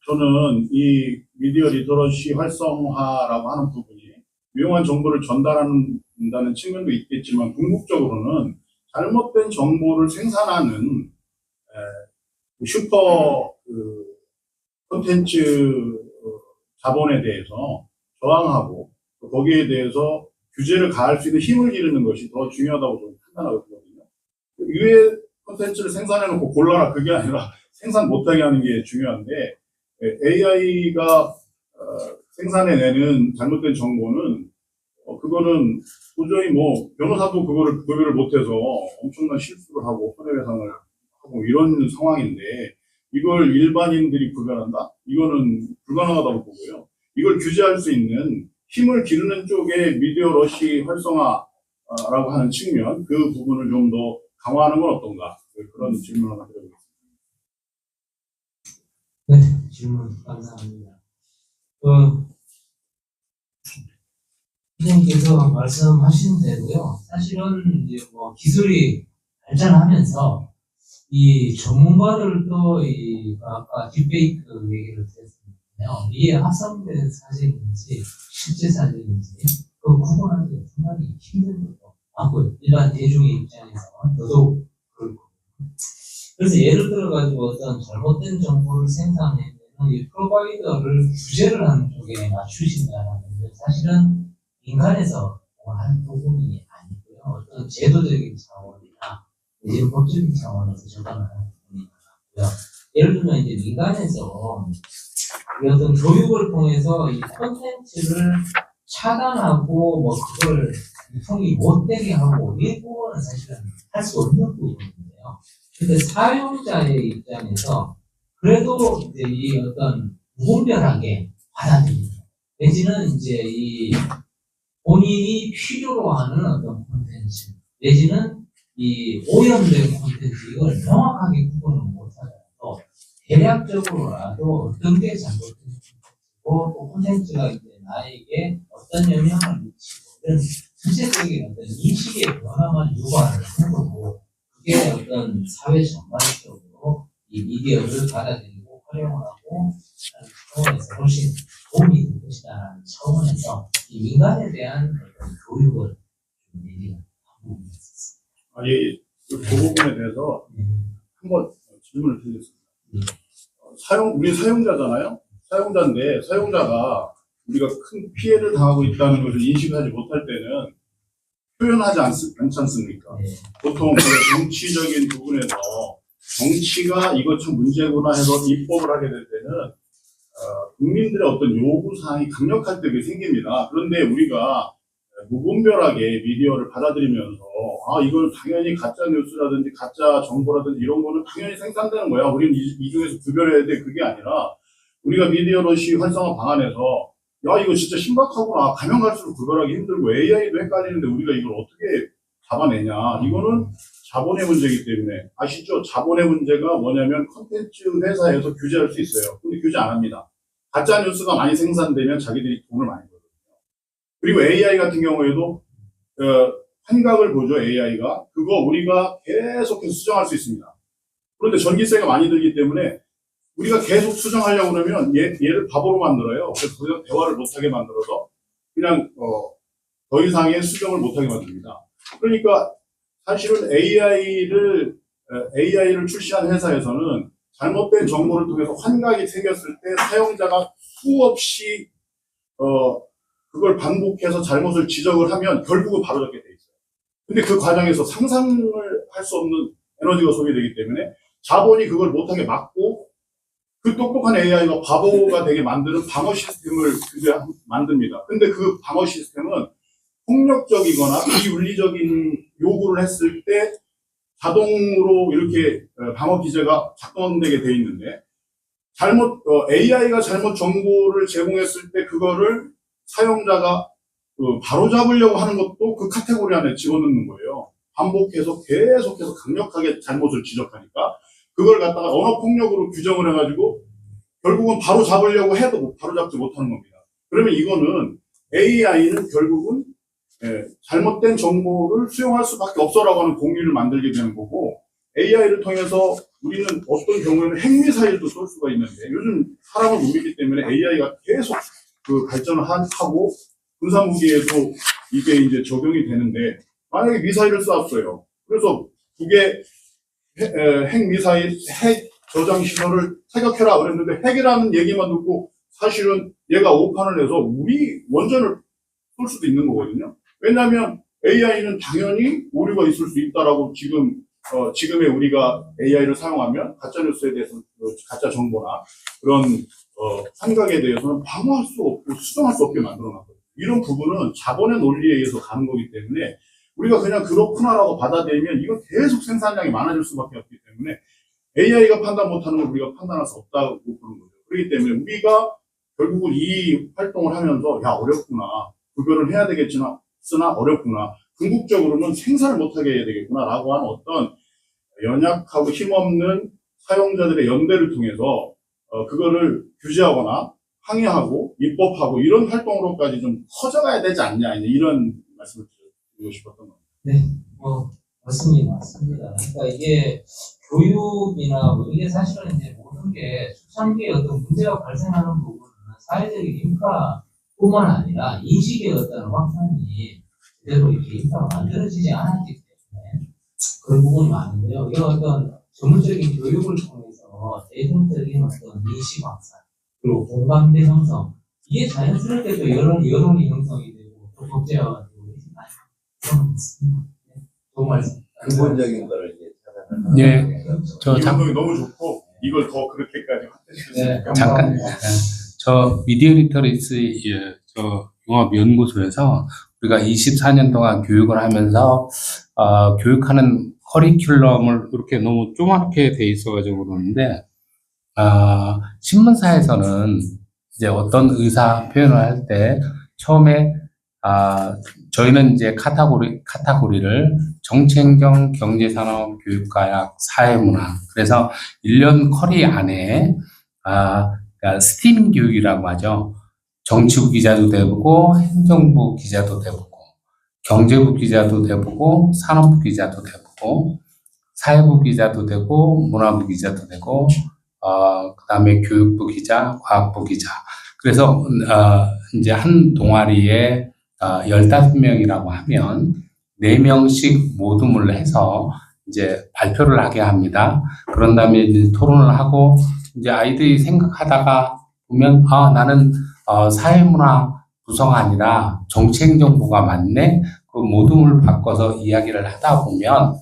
저는 이 미디어 리터러시 활성화라고 하는 부분이 유용한 정보를 전달한다는 측면도 있겠지만 궁극적으로는 잘못된 정보를 생산하는 슈퍼 콘텐츠 자본에 대해서 저항하고 거기에 대해서 규제를 가할 수 있는 힘을 기르는 것이 더 중요하다고 저는 판단하거든요. 유해 콘텐츠를 생산해놓고 골라라 그게 아니라 생산 못하게 하는 게 중요한데 AI가 생산해내는 잘못된 정보는 그거는 도저히 뭐 변호사도 그거를 구별을 못해서 엄청난 실수를 하고 손해배상을 하고 이런 상황인데 이걸 일반인들이 구별한다? 이거는 불가능하다고 보고요. 이걸 규제할 수 있는 힘을 기르는 쪽에 미디어 러시 활성화라고 하는 측면 그 부분을 좀 더 강화하는 건 어떤가 그런 질문 하나 드려보겠습니다. 네, 질문 감사합니다. 선생님께서 말씀하신 대로요. 사실은 이제 뭐 기술이 발전하면서 이 전문가들도 아까 딥페이크 얘기를 드렸는데요. 이게 합성된 사진인지 실제 사진인지 그 구분하기 상당히 힘든 것도 많고요. 일반 대중의 입장에서 더더욱 그렇고. 그래서 예를 들어가지고 어떤 잘못된 정보를 생산해내는 이 프로바이더를 규제를 하는 쪽에 맞추신다는 건데 사실은 민간에서 하는 부분이 아니고요. 어떤 제도적인 차원이나 이제 법적인 차원에서 접근하는 부분이 많고요. 예를 들면 이제 민간에서 어떤 교육을 통해서 이 콘텐츠를 차단하고 뭐 그걸 유통이 못되게 하고 이 부분은 사실은 할 수 없는 부분인데요. 근데 사용자의 입장에서 그래도 이제 이 어떤 무분별하게 받아들이는 내지는 이제 이 본인이 필요로 하는 어떤 콘텐츠 내지는 이 오염된 콘텐츠 이걸 명확하게 구분을 못하더라도 대략적으로라도 어떤 게 잘못된 콘텐츠고 또 콘텐츠가 이제 나에게 어떤 영향을 미치고 이런 전체적인 어떤 인식의 변화 요구하는 행동이고 그게 어떤 사회 전반적으로 이 미디어를 받아들이고 활용하고 차원에서 훨씬 도움이 될 것이다라는 차원에서 이 민간에 대한 어떤 교육을 좀 미디어 하고 있습니다. 예, 그 부분에 대해서 한번 질문을 드리겠습니다. 우리 사용자잖아요. 사용자인데 사용자가 우리가 큰 피해를 당하고 있다는 것을 인식하지 못할 때는 표현하지 않지 않습니까? 보통 그 정치적인 부분에서 정치가 이것 참 문제구나 해서 입법을 하게 될 때는 국민들의 어떤 요구사항이 강력할 때 그게 생깁니다. 그런데 우리가 무분별하게 미디어를 받아들이면서 이걸 당연히 가짜 뉴스라든지 가짜 정보라든지 이런 거는 당연히 생산되는 거야. 우리는 이 중에서 구별해야 돼. 그게 아니라 우리가 미디어러시 활성화 방안에서 이거 진짜 심각하구나. 가면 갈수록 구별하기 힘들고 AI도 헷갈리는데 우리가 이걸 어떻게 잡아내냐. 이거는 자본의 문제이기 때문에 아시죠? 자본의 문제가 뭐냐면 콘텐츠 회사에서 규제할 수 있어요. 근데 규제 안 합니다. 가짜 뉴스가 많이 생산되면 자기들이 돈을 많이 벌거든요. 그리고 AI 같은 경우에도 환각을 보죠. AI가 그거 우리가 계속해서 수정할 수 있습니다. 그런데 전기세가 많이 들기 때문에 우리가 계속 수정하려고 그러면 얘를 바보로 만들어요. 그래서 더 이상 대화를 못하게 만들어서 그냥 더 이상의 수정을 못하게 만듭니다. 그러니까 사실은 AI를 출시한 회사에서는 잘못된 정보를 통해서 환각이 생겼을 때 사용자가 수없이 그걸 반복해서 잘못을 지적을 하면 결국은 바로잡게 돼 있어요. 근데 그 과정에서 상상을 할 수 없는 에너지가 소비되기 때문에 자본이 그걸 못하게 막고 그 똑똑한 AI가 바보가 되게 만드는 방어 시스템을 만듭니다. 근데 그 방어 시스템은 폭력적이거나 비윤리적인 요구를 했을 때 자동으로 이렇게 방어 기제가 작동되게 돼 있는데 AI가 잘못 정보를 제공했을 때 그거를 사용자가 바로잡으려고 하는 것도 그 카테고리 안에 집어넣는 거예요. 반복해서 계속해서 강력하게 잘못을 지적하니까 그걸 갖다가 언어폭력으로 규정을 해가지고 결국은 바로 잡으려고 해도 바로 잡지 못하는 겁니다. 그러면 이거는 AI는 결국은 잘못된 정보를 수용할 수밖에 없어라고 하는 공리를 만들게 되는 거고 AI를 통해서 우리는 어떤 경우에는 핵미사일도 쏠 수가 있는데 요즘 사람을 못 믿기 때문에 AI가 계속 그 발전을 하고 군사무기에도 이게 이제 적용이 되는데 만약에 미사일을 쐈어요. 그래서 그게 핵미사일, 핵 저장 시설을 타격해라 그랬는데 핵이라는 얘기만 듣고 사실은 얘가 오판을 해서 우리 원전을 쏠 수도 있는 거거든요. 왜냐하면 AI는 당연히 오류가 있을 수 있다라고 지금의 우리가 AI를 사용하면 가짜뉴스에 대해서 가짜 정보나 그런 환각에 대해서는 방어할 수 없고 수정할 수 없게 만들어놨거든요. 이런 부분은 자본의 논리에 의해서 가는 거기 때문에 우리가 그냥 그렇구나라고 받아들이면 이건 계속 생산량이 많아질 수밖에 없기 때문에 AI가 판단 못하는 걸 우리가 판단할 수 없다고 보는 거죠. 그렇기 때문에 우리가 결국은 이 활동을 하면서 어렵구나. 구별을 해야 되겠지만 쓰나 어렵구나. 궁극적으로는 생산을 못하게 해야 되겠구나라고 하는 어떤 연약하고 힘없는 사용자들의 연대를 통해서 그거를 규제하거나 항의하고 입법하고 이런 활동으로까지 좀 커져가야 되지 않냐 이런 말씀을 드리고 싶었던 겁니다. 네, 맞습니다. 그러니까 이게 교육이나 이게 사실은 이제 모든 게 초창기에 어떤 문제가 발생하는 부분은 사회적인 인프라뿐만 아니라 인식의 어떤 확산이 제대로 이렇게 인프라가 만들어지지 않았기 때문에 그런 부분이 많은데요. 이런 어떤 전문적인 교육을 통해서 대중적인 어떤 인식 확산 그리고 공감대 형성 이게 자연스럽게 또 여론이 형성이 되고 또 국제화가 되고 그런 것 같습니다. 좋은 말씀. 근본적인 거를 이제 찾아내는. 예. 이 운동이 너무 좋고 이걸 더 그렇게까지 확대시켰으니까. 잠깐. 저 미디어 리터러시 저 융합연구소에서 우리가 24년 동안 교육을 하면서 교육하는 커리큘럼을 이렇게 너무 조그맣게 돼 있어가지고 그러는데 신문사에서는 이제 어떤 의사 표현을 할 때 처음에 저희는 이제 카테고리를 정치행정, 경제산업, 교육과학, 사회문화 그래서 1년 커리 안에 그러니까 스팀 교육이라고 하죠. 정치부 기자도 돼보고 행정부 기자도 돼보고 경제부 기자도 돼보고 산업부 기자도 돼보고 사회부 기자도 되고 문화부 기자도 되고 그다음에 교육부 기자, 과학부 기자. 그래서 이제 한 동아리에 15명이라고 하면 4명씩 모둠을 해서 이제 발표를 하게 합니다. 그런 다음에 이제 토론을 하고 이제 아이들이 생각하다가 보면 나는 사회문화 부서가 아니라 정치행정부가 맞네. 그 모둠을 바꿔서 이야기를 하다 보면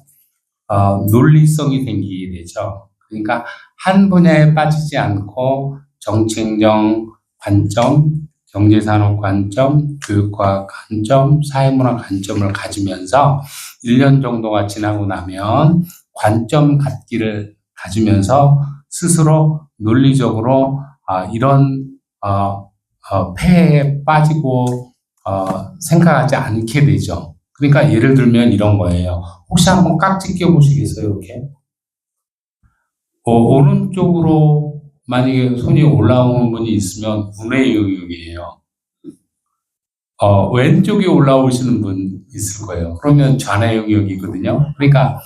논리성이 생기게 되죠. 그러니까 한 분야에 빠지지 않고 정치행정 관점, 경제산업 관점, 교육과학 관점, 사회문화 관점을 가지면서 1년 정도가 지나고 나면 관점 갖기를 가지면서 스스로 논리적으로 이런 폐해에 빠지고 생각하지 않게 되죠. 그러니까 예를 들면 이런 거예요. 혹시 한번 깍지 껴보시겠어요? 이렇게 오른쪽으로 만약에 손이 올라오는 분이 있으면 운의 영역이에요. 왼쪽에 올라오시는 분 있을 거예요. 그러면 좌의 영역이거든요. 그러니까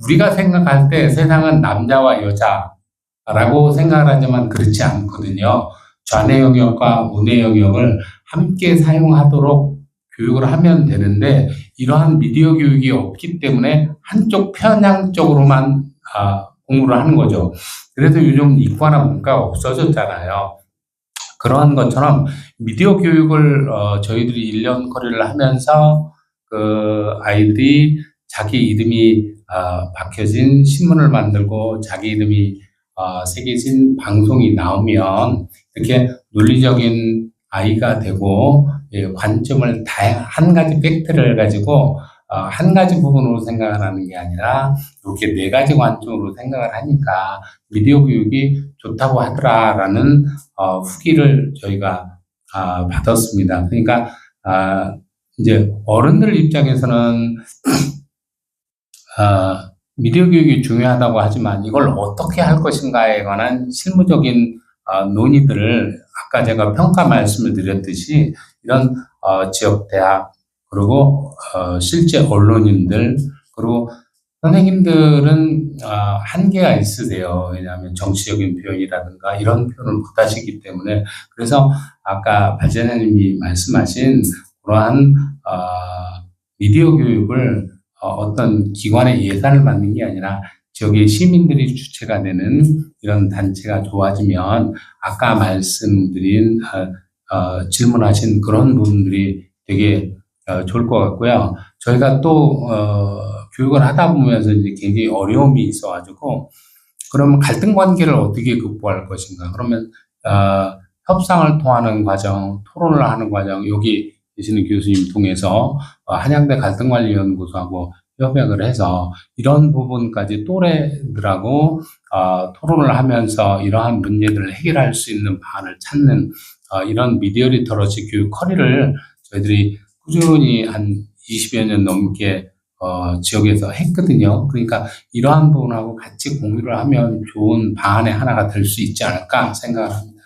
우리가 생각할 때 세상은 남자와 여자라고 생각을 하지만 그렇지 않거든요. 좌의 영역과 우의 영역을 함께 사용하도록 교육을 하면 되는데 이러한 미디어 교육이 없기 때문에 한쪽 편향적으로만 공부를 하는 거죠. 그래서 요즘 이과나 문과가 없어졌잖아요. 그러한 것처럼 미디어 교육을 저희들이 1년 커리를 하면서 그 아이들이 자기 이름이 박혀진 신문을 만들고 자기 이름이 새겨진 방송이 나오면 이렇게 논리적인 아이가 되고 관점을 한 가지 팩트를 가지고 한 가지 부분으로 생각을 하는 게 아니라 이렇게 4가지 관점으로 생각을 하니까 미디어 교육이 좋다고 하더라라는 후기를 저희가 받았습니다. 그러니까 이제 어른들 입장에서는 미디어 교육이 중요하다고 하지만 이걸 어떻게 할 것인가에 관한 실무적인 논의들을 아까 제가 평가 말씀을 드렸듯이 이런 지역 대학 그리고 실제 언론인들 그리고 선생님들은 한계가 있으세요. 왜냐하면 정치적인 표현이라든가 이런 표현을 못 하시기 때문에 그래서 아까 발전자님이 말씀하신 그러한 미디어 교육을 어떤 기관의 예산을 받는 게 아니라 지역의 시민들이 주체가 되는 이런 단체가 좋아지면 아까 말씀드린 질문하신 그런 부분들이 되게 좋을 것 같고요. 저희가 또 교육을 하다 보면서 이제 굉장히 어려움이 있어가지고 그러면 갈등 관계를 어떻게 극복할 것인가? 그러면 협상을 통하는 과정, 토론을 하는 과정, 여기 계시는 교수님 통해서 한양대 갈등관리연구소하고 협약을 해서 이런 부분까지 또래들하고 토론을 하면서 이러한 문제들을 해결할 수 있는 방안을 찾는 이런 미디어 리터러시 교육 커리를 저희들이 꾸준히 한 20여 년 넘게 지역에서 했거든요. 그러니까 이러한 부분하고 같이 공유를 하면 좋은 방안의 하나가 될 수 있지 않을까 생각을 합니다.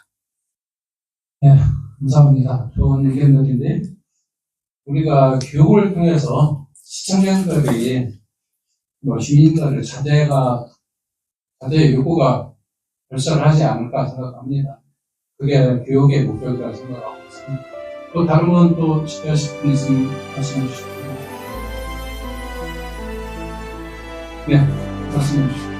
네, 감사합니다. 좋은 의견들인데 우리가 교육을 통해서 시청자들이 시민들의 자제의 요구가 발설하지 않을까 생각합니다. 그게 교육의 목표이라고 생각하고 있습니다. 또 다른 분 또 하실 분 있으면 말씀해 주시죠. 네, 말씀해 주시죠.